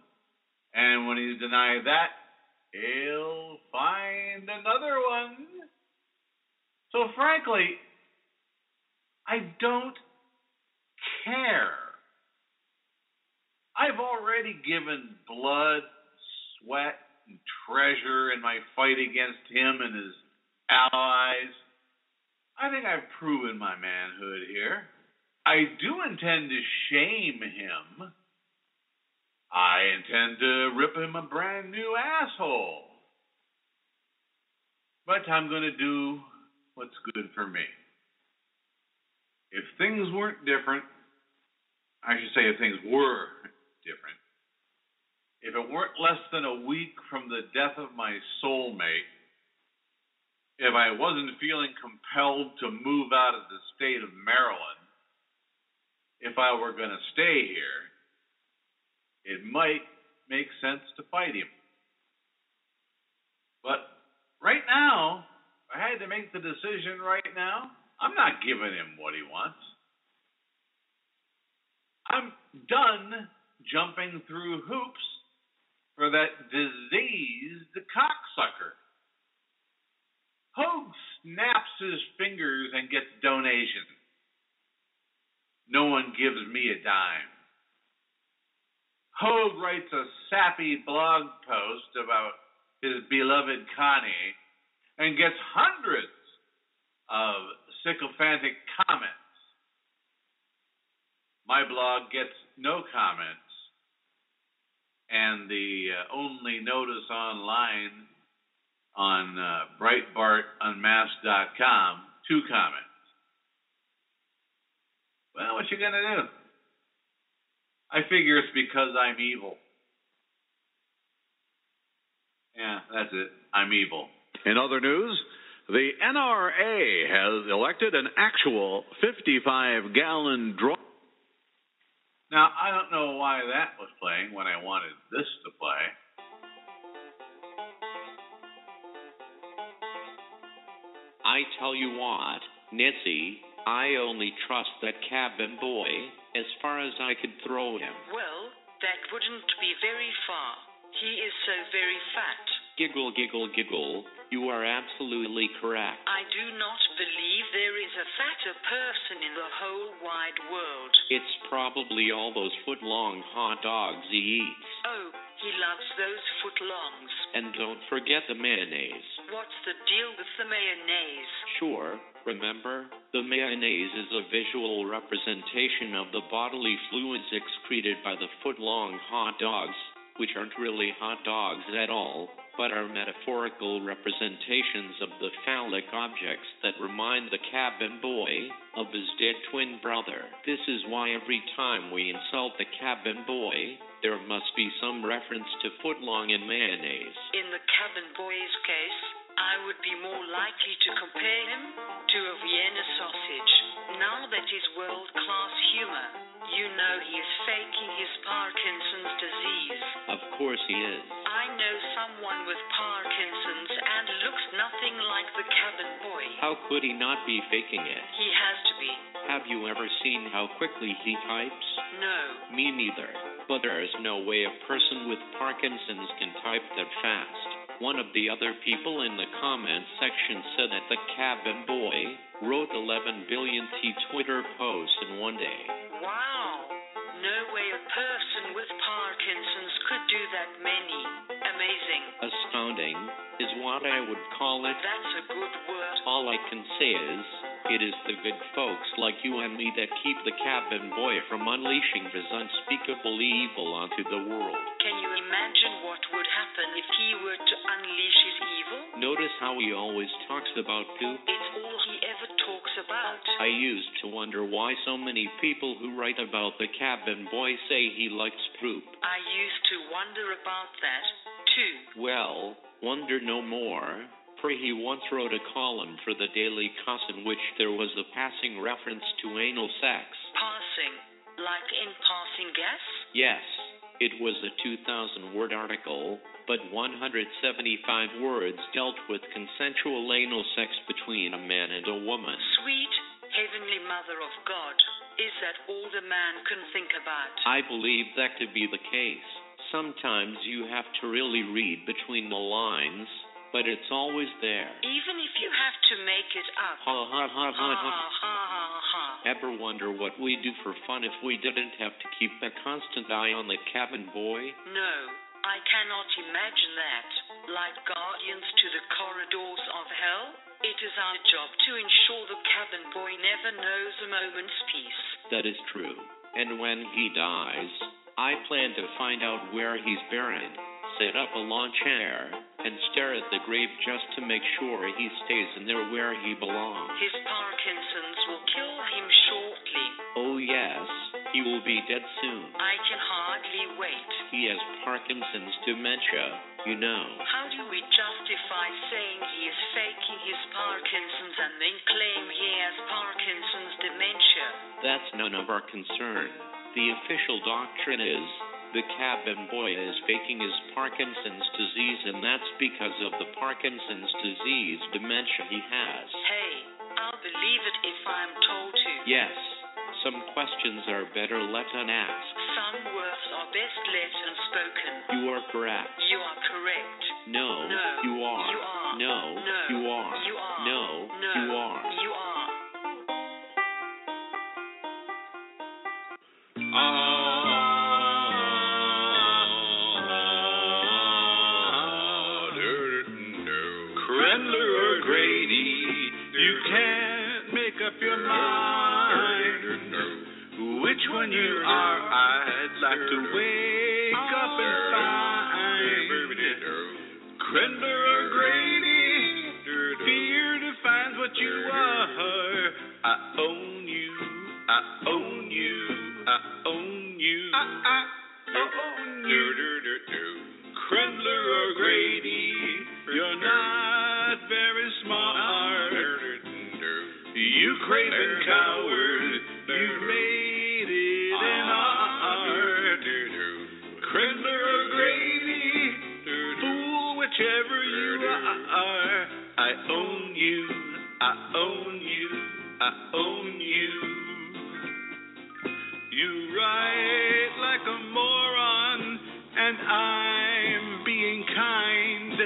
Speaker 5: And when he's denied that, he'll find another one. So frankly, I don't care. I've already given blood, sweat, and treasure in my fight against him and his allies. I think I've proven my manhood here. I do intend to shame him. I intend to rip him a brand new asshole. But I'm going to do what's good for me. If things weren't different, I should say if things were different, if it weren't less than a week from the death of my soulmate, if I wasn't feeling compelled to move out of the state of Maryland, if I were going to stay here, it might make sense to fight him. But right now, if I had to make the decision right now, I'm not giving him what he wants. I'm done jumping through hoops for that diseased cocksucker. Hoge snaps his fingers and gets donations. No one gives me a dime. Hoge writes a sappy blog post about his beloved Connie and gets hundreds of sycophantic comments. My blog gets no comments, and the only notice online on BreitbartUnmasked.com, 2 comments. Well, what you gonna do? I figure it's because I'm evil. Yeah, that's it. I'm evil.
Speaker 7: In other news, the NRA has elected an actual 55-gallon drum.
Speaker 5: Now, I don't know why that was playing when I wanted this to play.
Speaker 11: I tell you what, Nitzy, I only trust that cabin boy as far as I could throw him.
Speaker 12: Well, that wouldn't be very far. He is so very fat.
Speaker 11: Giggle, giggle, giggle. You are absolutely correct.
Speaker 12: I do not believe there is a fatter person in the whole wide world.
Speaker 11: It's probably all those foot-long hot dogs he eats.
Speaker 12: Oh, he loves those footlongs.
Speaker 11: And don't forget the mayonnaise.
Speaker 12: What's the deal with the mayonnaise?
Speaker 11: Sure. Remember, the mayonnaise is a visual representation of the bodily fluids excreted by the foot-long hot dogs, which aren't really hot dogs at all, but are metaphorical representations of the phallic objects that remind the cabin boy of his dead twin brother. This is why every time we insult the cabin boy, there must be some reference to footlong and mayonnaise.
Speaker 12: In the cabin boy's case, I would be more likely to compare him to a Vienna sausage. Now that is world-class humor. You know he is faking his Parkinson's disease.
Speaker 11: Of course he is.
Speaker 12: I know someone with Parkinson's and looks nothing like the cabin boy.
Speaker 11: How could he not be faking it?
Speaker 12: He has to be.
Speaker 11: Have you ever seen how quickly he types?
Speaker 12: No.
Speaker 11: Me neither. But there is no way a person with Parkinson's can type that fast. One of the other people in the comments section said that the cabin boy wrote 11 billion Twitter posts in one day.
Speaker 12: Wow. No way a person with Parkinson's could do that many. Amazing.
Speaker 11: Astounding is what I would call it.
Speaker 12: That's a good word.
Speaker 11: All I can say is, it is the good folks like you and me that keep the cabin boy from unleashing his unspeakable evil onto the world.
Speaker 12: Can you imagine what would happen if he were to unleash his evil?
Speaker 11: Notice how he always talks about poop?
Speaker 12: It's all he ever talks about.
Speaker 11: I used to wonder why so many people who write about the cabin boy say he likes poop.
Speaker 12: I used to wonder about that, too.
Speaker 11: Well, wonder no more. for he once wrote a column for the Daily Cuss in which there was a passing reference to anal sex.
Speaker 12: Passing? Like in passing gas?
Speaker 11: Yes, it was a 2,000-word article, but 175 words dealt with consensual anal sex between a man and a woman.
Speaker 12: Sweet Heavenly Mother of God, is that all the man can think about?
Speaker 11: I believe that to be the case. Sometimes you have to really read between the lines, but it's always there.
Speaker 12: Even if you have to make it up.
Speaker 11: Ha ha ha ha ha.
Speaker 12: Ha ha ha.
Speaker 11: Ever wonder what we'd do for fun if we didn't have to keep a constant eye on the cabin boy?
Speaker 12: No, I cannot imagine that. Like guardians to the corridors of hell, it is our job to ensure the cabin boy never knows a moment's peace.
Speaker 11: That is true. And when he dies, I plan to find out where he's buried, set up a lawn chair, and stare at the grave just to make sure he stays in there where he belongs.
Speaker 12: His Parkinson's will kill him shortly.
Speaker 11: Oh yes, he will be dead soon.
Speaker 12: I can hardly wait.
Speaker 11: He has Parkinson's dementia, you know.
Speaker 12: How do we justify saying he is faking his Parkinson's and then claim he has Parkinson's dementia?
Speaker 11: That's none of our concern. The official doctrine is the cabin boy is faking his Parkinson's disease, and that's because of the Parkinson's disease dementia he has.
Speaker 12: Hey, I'll believe it if I'm told to.
Speaker 11: Yes, some questions are better left unasked.
Speaker 12: Some words are best left unspoken.
Speaker 11: You are correct.
Speaker 12: You are correct.
Speaker 11: No,
Speaker 12: no,
Speaker 11: you are.
Speaker 12: You are.
Speaker 11: No,
Speaker 12: no,
Speaker 11: you are.
Speaker 12: You are.
Speaker 11: No,
Speaker 12: no,
Speaker 11: you are.
Speaker 12: You are.
Speaker 7: Crendler or Grady, you can't make up your mind which one you are. I'd like to wake up and find Crendler or Grady, fear defines what you are. I own you, I own you, I own you, I own you. Crendler or Grady, you're not very smart. You craven coward, you've made it in art. Crendler or Grady, fool, whichever you are. I own you, I own you, I own you. You write like a moron, and I'm being kind.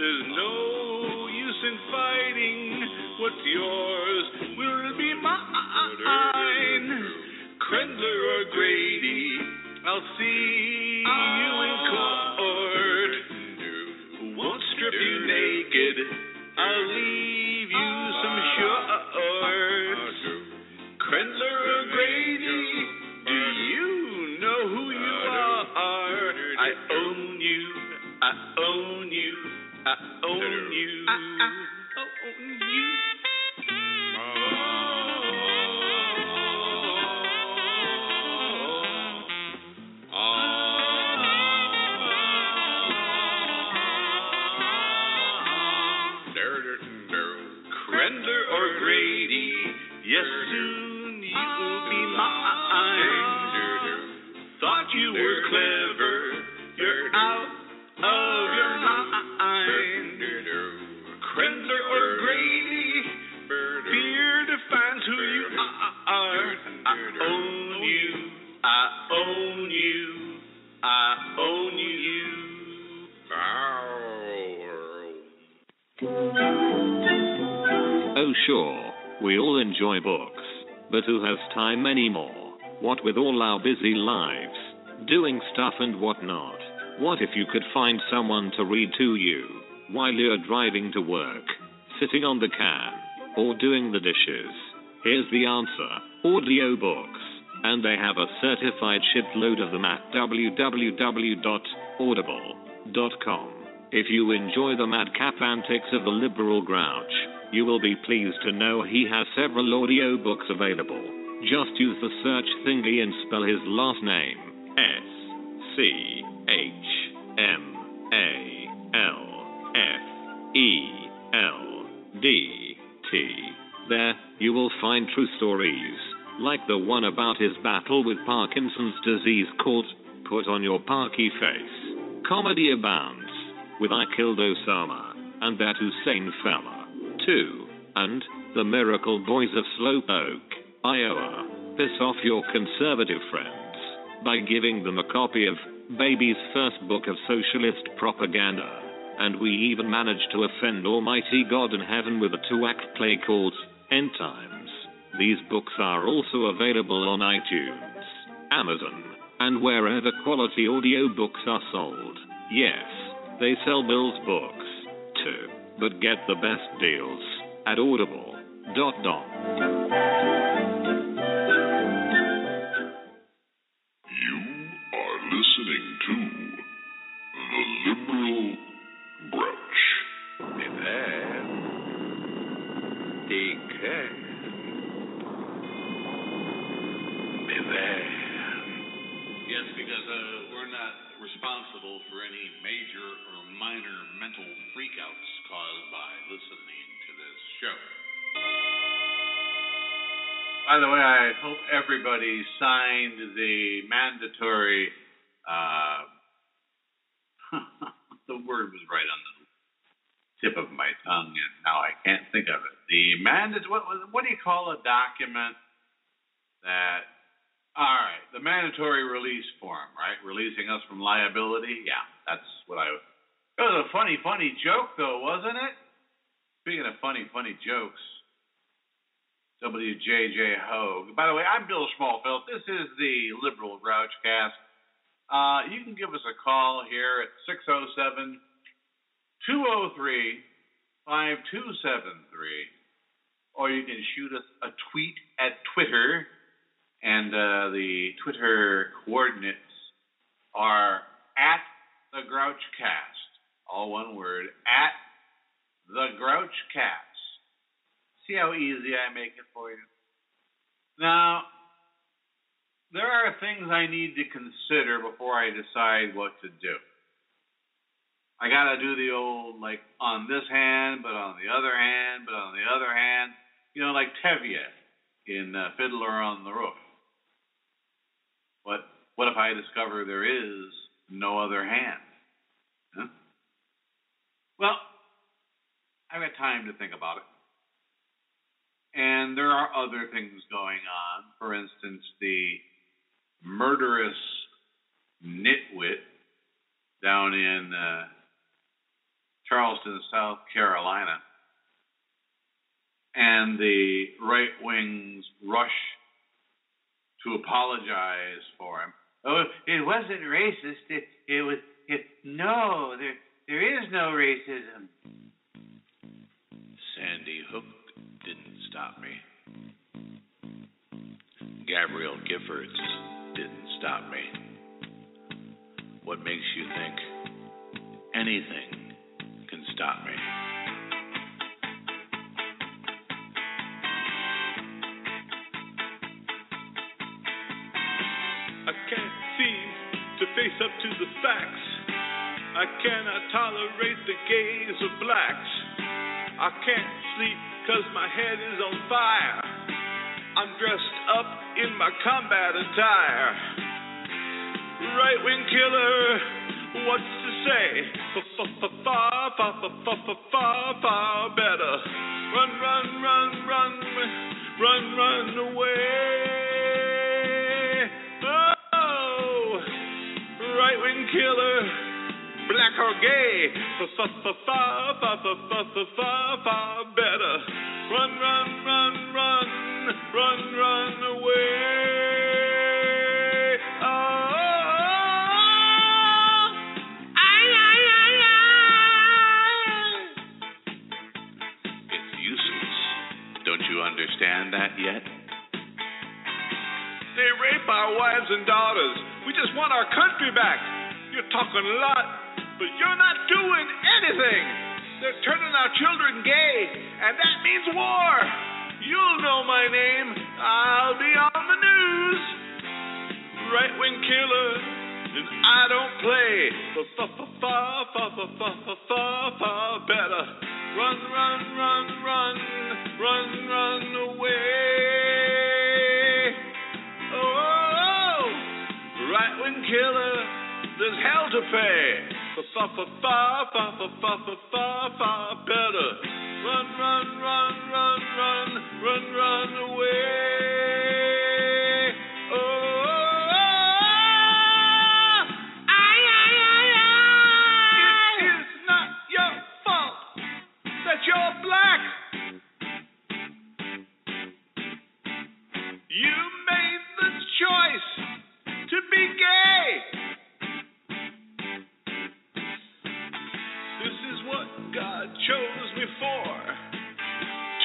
Speaker 7: There's no use in fighting. What's yours will be mine. Crendler or Grady, I'll see you in court. Won't strip you naked, I'll leave you some short. Crendler or Grady, do you know who you are? I own you, I own you, I own you, I own you. Crendler or Grady, yes, soon you will be mine. Thought you were clever, you're out of your mind. Crendler or Grady, fear defines who you are. I own you, I own you, I own you.
Speaker 6: Oh sure, we all enjoy books, but who has time anymore? What with all our busy lives, doing stuff and whatnot? What if you could find someone to read to you while you're driving to work, sitting on the can, or doing the dishes? Here's the answer: audiobooks. And they have a certified shitload of them at www.audible.com. If you enjoy the madcap antics of the liberal Grouch, you will be pleased to know he has several audiobooks available. Just use the search thingy and spell his last name, SCHMALFE, There, you will find true stories, like the one about his battle with Parkinson's disease called Put on Your Parky Face. Comedy abounds, with I Killed Osama, and That Hussein Fella, too, and The Miracle Boys of Slowpoke, Iowa. Piss off your conservative friends by giving them a copy of Baby's first book of socialist propaganda. And we even managed to offend Almighty God in heaven with a 2-act play called End Times. These books are also available on iTunes, Amazon, and wherever quality audio books are sold. Yes, they sell Bill's books, too, but get the best deals at audible.com.
Speaker 2: You are listening to The Liberal Grouch.
Speaker 10: Prepare. Take care. Beware.
Speaker 5: Yes, because we're not responsible for any major or minor mental freakouts caused by listening to this show. By the way, I hope everybody signed the mandatory, the word was right on the tip of my tongue, and now I can't think of it. The what do you call a document that, all right, the mandatory release form, right? Releasing us from liability? Yeah, that's what it was a funny joke, though, wasn't it? Speaking of funny jokes, WJJ Hoge. By the way, I'm Bill Schmalfeld. This is the Liberal Grouchcast. You can give us a call here at 607-203-5273, or you can shoot us a tweet at Twitter, and the Twitter coordinates are at the Grouchcast, all one word, at the Grouchcast. See how easy I make it for you? Now, there are things I need to consider before I decide what to do. I got to do the old, like, on this hand, but on the other hand, but on the other hand. You know, like Tevye in Fiddler on the Roof. What if I discover there is no other hand? Huh? Well, I've got time to think about it. And there are other things going on. For instance, the murderous nitwit down in Charleston, South Carolina, and the right wing's rush to apologize for him. Oh, it wasn't racist. There is no racism.
Speaker 13: Sandy Hook didn't stop me. Gabrielle Giffords didn't stop me. What makes you think anything can stop me?
Speaker 14: I can't seem to face up to the facts. I cannot tolerate the gaze of blacks. I can't sleep 'cause my head is on fire. I'm dressed up in my combat attire. Right-wing killer, what's to say? Far better. Run away. Oh, right-wing killer, black or gay, far better. Run away. Oh,
Speaker 13: It's useless. Don't you understand that yet?
Speaker 14: they rape our wives and daughters. We just want our country back. You're talking a lot, but you're not doing anything. They're turning our children gay, and that means war. You'll know my name. I'll be on the news. Right-wing killer, and I don't play. Far better. Run, run, run, run, run, run away. Oh, right-wing killer, there's hell to pay. Far better. Run, run, run, run, run, run, run away. Oh, it is not your fault that you're black. You made the choice to be gay. This is what God chose me for,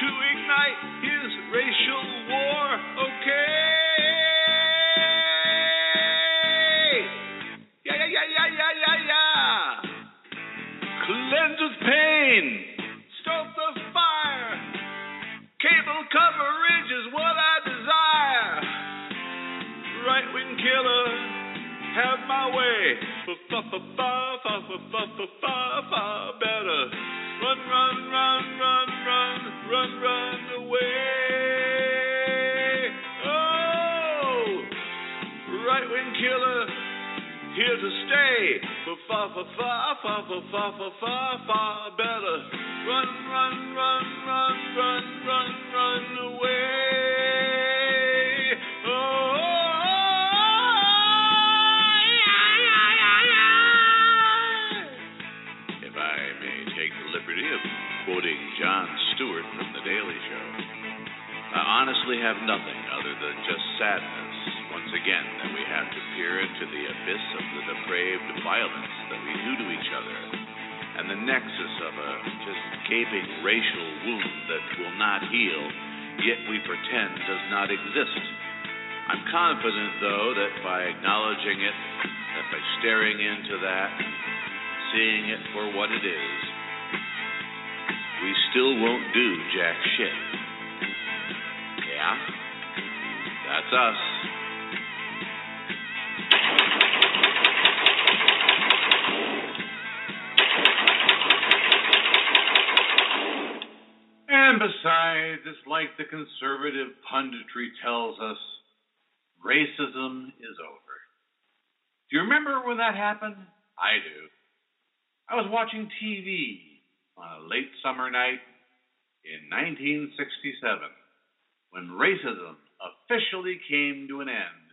Speaker 14: to ignite his racial war, okay? Yeah. Cleanse with pain, stoke the fire, cable coverage is what I desire. Right-wing killer, have my way. Far better. Run, run, run, run, run, run, run away. Oh, right-wing killer, here to stay. Far better. Run, run, run, run, run, run, run away. Oh.
Speaker 13: Of quoting Jon Stewart from The Daily Show. I honestly have nothing other than just sadness, once again, that we have to peer into the abyss of the depraved violence that we do to each other, and the nexus of a just gaping racial wound that will not heal, yet we pretend does not exist. I'm confident, though, that by acknowledging it, that by staring into that, seeing it for what it is, we still won't do jack shit. Yeah? That's us.
Speaker 5: And besides, it's like the conservative punditry tells us, racism is over. Do you remember when that happened? I do. I was watching TV on a late summer night in 1967, when racism officially came to an end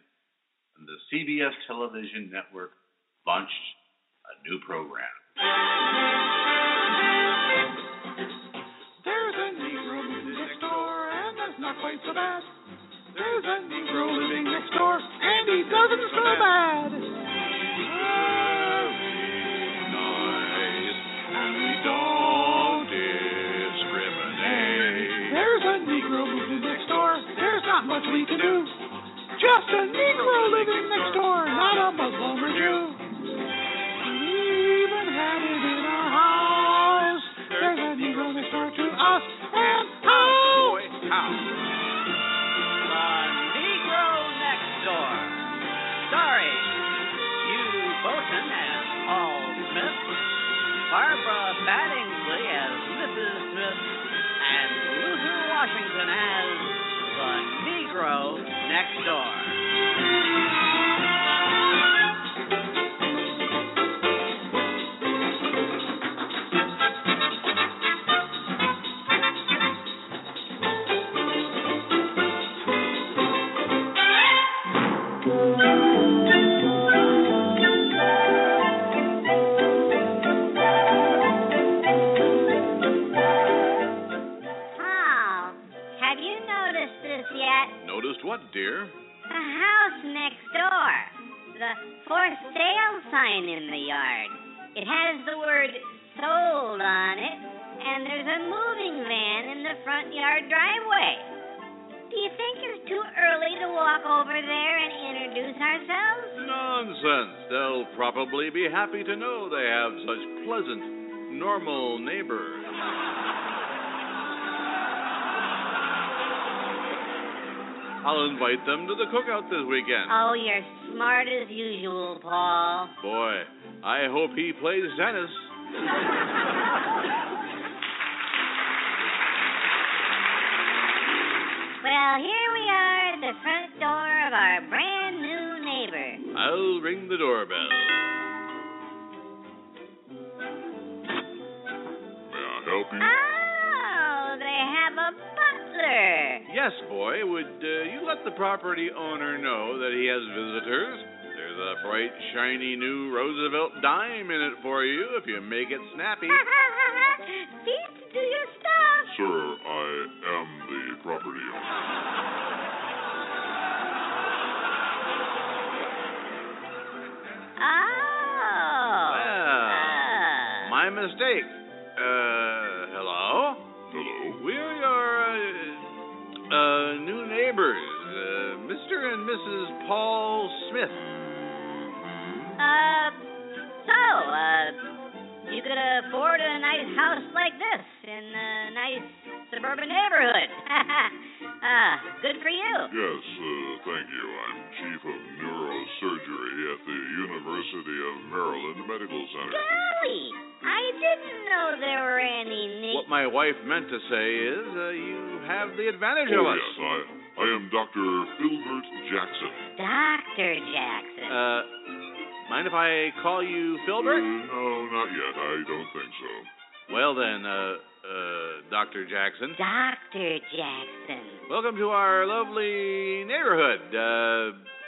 Speaker 5: and the CBS television network launched a new program.
Speaker 15: There's a Negro living next door, and that's not quite so bad. There's a Negro living next door, and he doesn't smell bad. Not much we can do. Just a Negro living next door, not a Muslim or Jew. We even have it in our house. There's a Negro next door to us, and how?
Speaker 16: The Negro Next Door. Starring Hugh Bolton as Paul Smith, Barbara Battingsley as Mrs. Smith, and Luther Washington as The Negro Next Door.
Speaker 14: What, dear?
Speaker 8: The house next door. The for sale sign in the yard. It has the word sold on it, and there's a moving van in the front yard driveway. Do you think it's too early to walk over there and introduce ourselves?
Speaker 14: Nonsense. They'll probably be happy to know they have such pleasant, normal neighbors. I'll invite them to the cookout this weekend.
Speaker 8: Oh, you're smart as usual, Paul.
Speaker 14: Boy, I hope he plays tennis.
Speaker 8: the front door of our brand new neighbor.
Speaker 13: I'll ring the doorbell.
Speaker 2: May I help you?
Speaker 8: Oh, they have a butler.
Speaker 13: Yes, boy. Would you let the property owner know that he has visitors? There's a bright, shiny new Roosevelt dime in it for you if you make it snappy.
Speaker 8: Feet to your stuff.
Speaker 2: Sir, I am the property owner.
Speaker 8: Oh.
Speaker 13: Well, my mistake. Hello?
Speaker 2: Hello?
Speaker 13: We're your new neighbors, Mr. and Mrs. Paul Smith.
Speaker 8: You could afford a nice house like this in a nice suburban neighborhood. Good for you.
Speaker 2: Yes, thank you. I'm Chief of Neurosurgery at the University of Maryland Medical Center.
Speaker 8: Golly, I didn't know there were any
Speaker 13: What my wife meant to say is, you have the advantage of us.
Speaker 2: Yes, I am Dr. Filbert Jackson.
Speaker 8: Dr. Jackson.
Speaker 13: Mind if I call you Filbert?
Speaker 2: No, not yet. I don't think so.
Speaker 13: Well then, Dr. Jackson.
Speaker 8: Dr. Jackson.
Speaker 13: Welcome to our lovely neighborhood.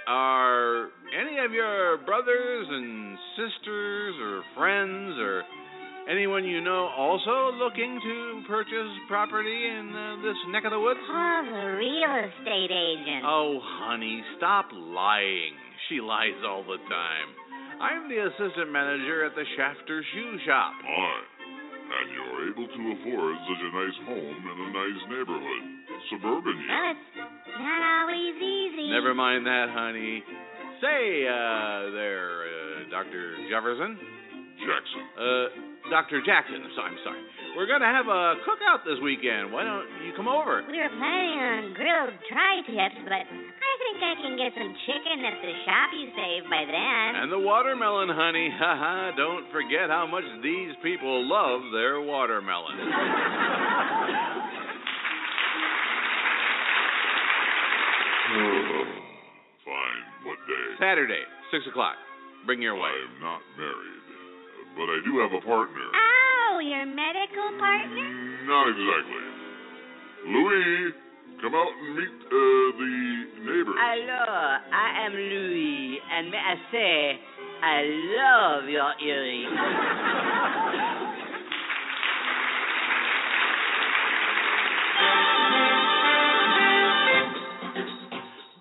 Speaker 13: Are any of your brothers and sisters or friends or anyone you know also looking to purchase property in this neck of the woods?
Speaker 8: Oh, the real estate agent.
Speaker 13: Oh, honey, stop lying. She lies all the time. I'm the assistant manager at the Shafter Shoe Shop.
Speaker 2: And you're able to afford such a nice home in a nice neighborhood. Suburban,
Speaker 8: Well, it's not always easy.
Speaker 13: Never mind that, honey. Say, there, Dr. Jefferson?
Speaker 2: Jackson.
Speaker 13: Dr. Jackson, I'm sorry. We're going to have a cookout this weekend. Why don't you come over?
Speaker 8: We were planning on grilled tri-tips, but I think I can get some chicken at the shop you saved by then.
Speaker 13: And the watermelon, honey. Haha, don't forget how much these people love their watermelon.
Speaker 2: Fine. What day?
Speaker 13: Saturday, 6 o'clock. Bring your wife.
Speaker 2: I'm not married, but I do have a partner.
Speaker 8: Oh, your medical partner?
Speaker 2: Not exactly. Louis, come out and meet the neighbors.
Speaker 17: Hello, I am Louis, and may I say, I love your earrings.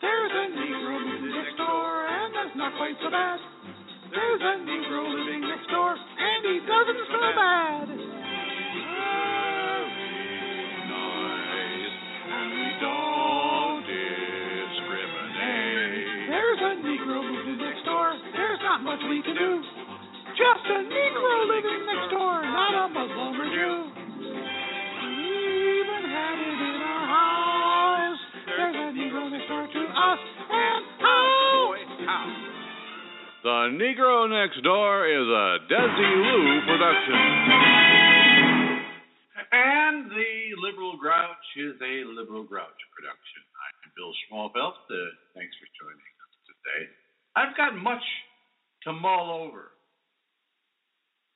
Speaker 15: There's a Negro living next door, and that's not quite so bad. There's a Negro living next door, and he doesn't smell bad. There's a Negro moving next door. There's not much we can do. Just a Negro living next door, not a Muslim or Jew. We even had it in our house. There's a Negro next door to us, and how?
Speaker 13: The Negro Next Door is a Desi Lou production.
Speaker 5: And the Liberal Grouch is a Liberal Grouch production. I'm Bill Schmalfelt. Thanks for joining us today. I've got much to mull over.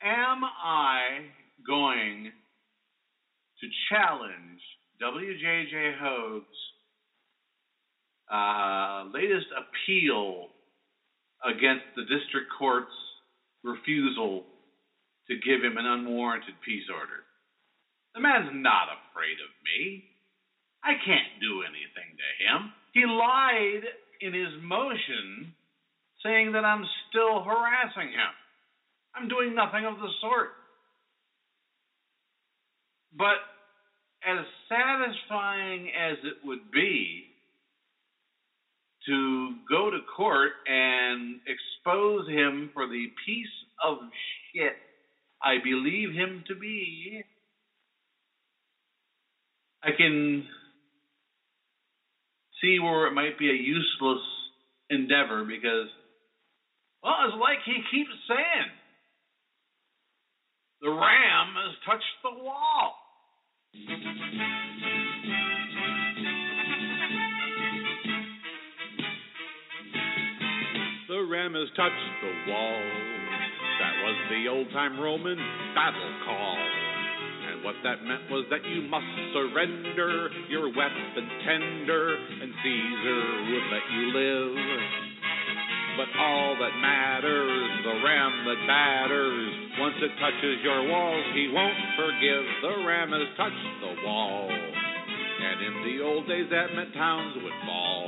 Speaker 5: Am I going to challenge W.J.J. Hoge's latest appeal against the district court's refusal to give him an unwarranted peace order? The man's not afraid of me. I can't do anything to him. He lied in his motion saying that I'm still harassing him. I'm doing nothing of the sort. But as satisfying as it would be to go to court and expose him for the piece of shit I believe him to be, I can see where it might be a useless endeavor because, well, it's like he keeps saying, the ram has touched the wall.
Speaker 14: ram has touched the wall. That was the old-time Roman battle call. And what that meant was that you must surrender your weapon tender, and Caesar would let you live. But all that matters, the ram that batters, once it touches your walls, he won't forgive. The ram has touched the wall. And in the old days that meant towns would fall.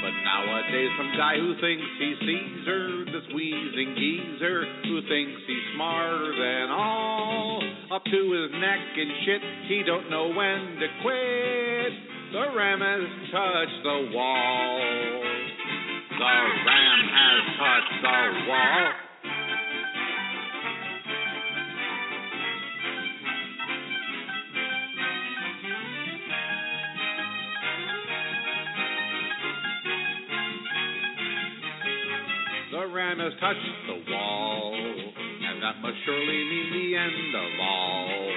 Speaker 14: But nowadays some guy who thinks he's Caesar, this wheezing geezer, who thinks he's smarter than all, up to his neck in shit, he don't know when to quit. The ram has touched the wall. The ram has touched the wall. The ram has touched the wall, and that must surely mean the end of all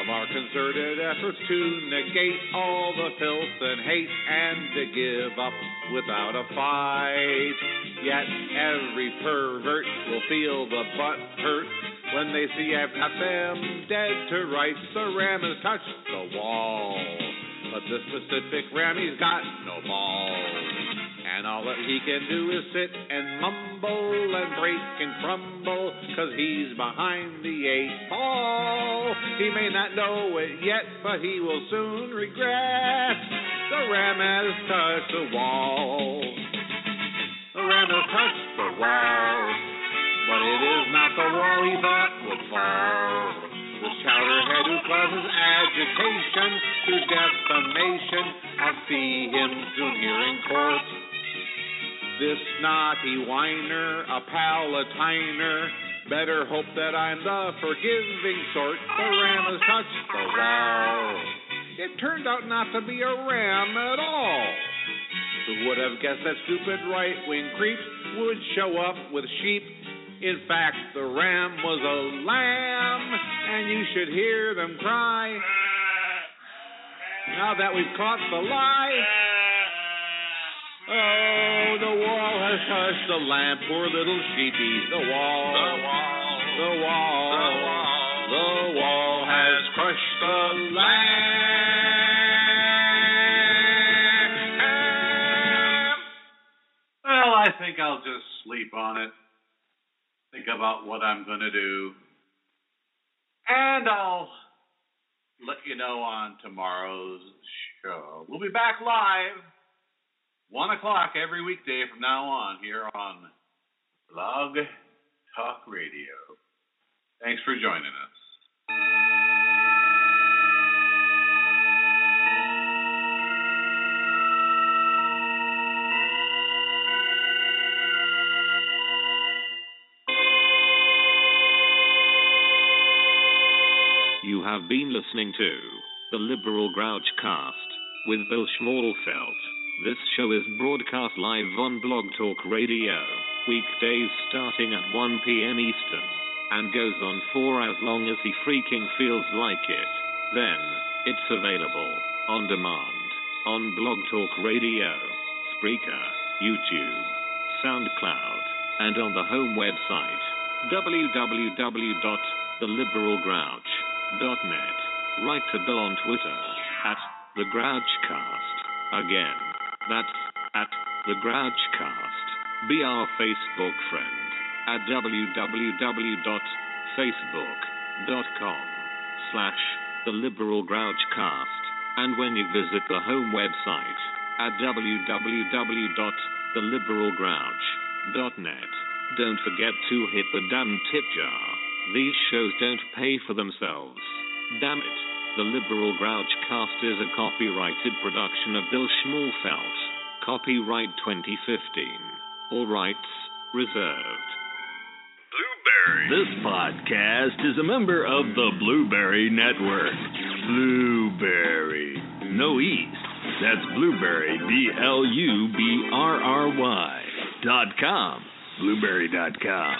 Speaker 14: of our concerted efforts to negate all the filth and hate and to give up without a fight. Yet every pervert will feel the butt hurt when they see I've got them dead to rights. The ram has touched the wall, but this specific ram, he's got no balls. And all that he can do is sit and mumble and break and crumble, 'cause he's behind the 8 ball. He may not know it yet, but he will soon regret. The ram has touched the wall. The ram has touched the wall, but it is not the wall he thought would fall. This chowderhead who causes agitation through defamation, I'll see him soon here in court. This naughty whiner, a palatiner, better hope that I'm the forgiving sort. The ram has touched the wall. It turned out not to be a ram at all. Who would have guessed that stupid right-wing creeps would show up with sheep? In fact, the ram was a lamb, and you should hear them cry. Now that we've caught the lie, oh, the wall has touched the lamb, poor little sheepy. The wall, the wall, the wall, the wall, the wall has crushed the lamb.
Speaker 5: Well, I think I'll just sleep on it. Think about what I'm going to do. And I'll let you know on tomorrow's show. We'll be back live 1 o'clock every weekday from now on here on Blog Talk Radio. Thanks for joining us.
Speaker 6: You have been listening to the Liberal Grouchcast with Bill Schmalfeld. This show is broadcast live on Blog Talk Radio, weekdays starting at 1 p.m. Eastern, and goes on for as long as he freaking feels like it. Then, it's available on demand on Blog Talk Radio, Spreaker, YouTube, SoundCloud, and on the home website, www.theliberalgrouch.net. Write to Bill on Twitter at The Grouchcast. Again, that's at The Grouchcast. Be our Facebook friend at www.facebook.com/theliberalgrouchcast. And when you visit the home website at www.theliberalgrouch.net, don't forget to hit the damn tip jar. These shows don't pay for themselves. Damn it. The Liberal Grouchcast is a copyrighted production of Bill Schmalfeld. Copyright 2015. All rights reserved.
Speaker 18: Blueberry. This podcast is a member of the Blueberry Network. Blueberry. No East. That's Blueberry, BLUBRRY.com. Blueberry.com.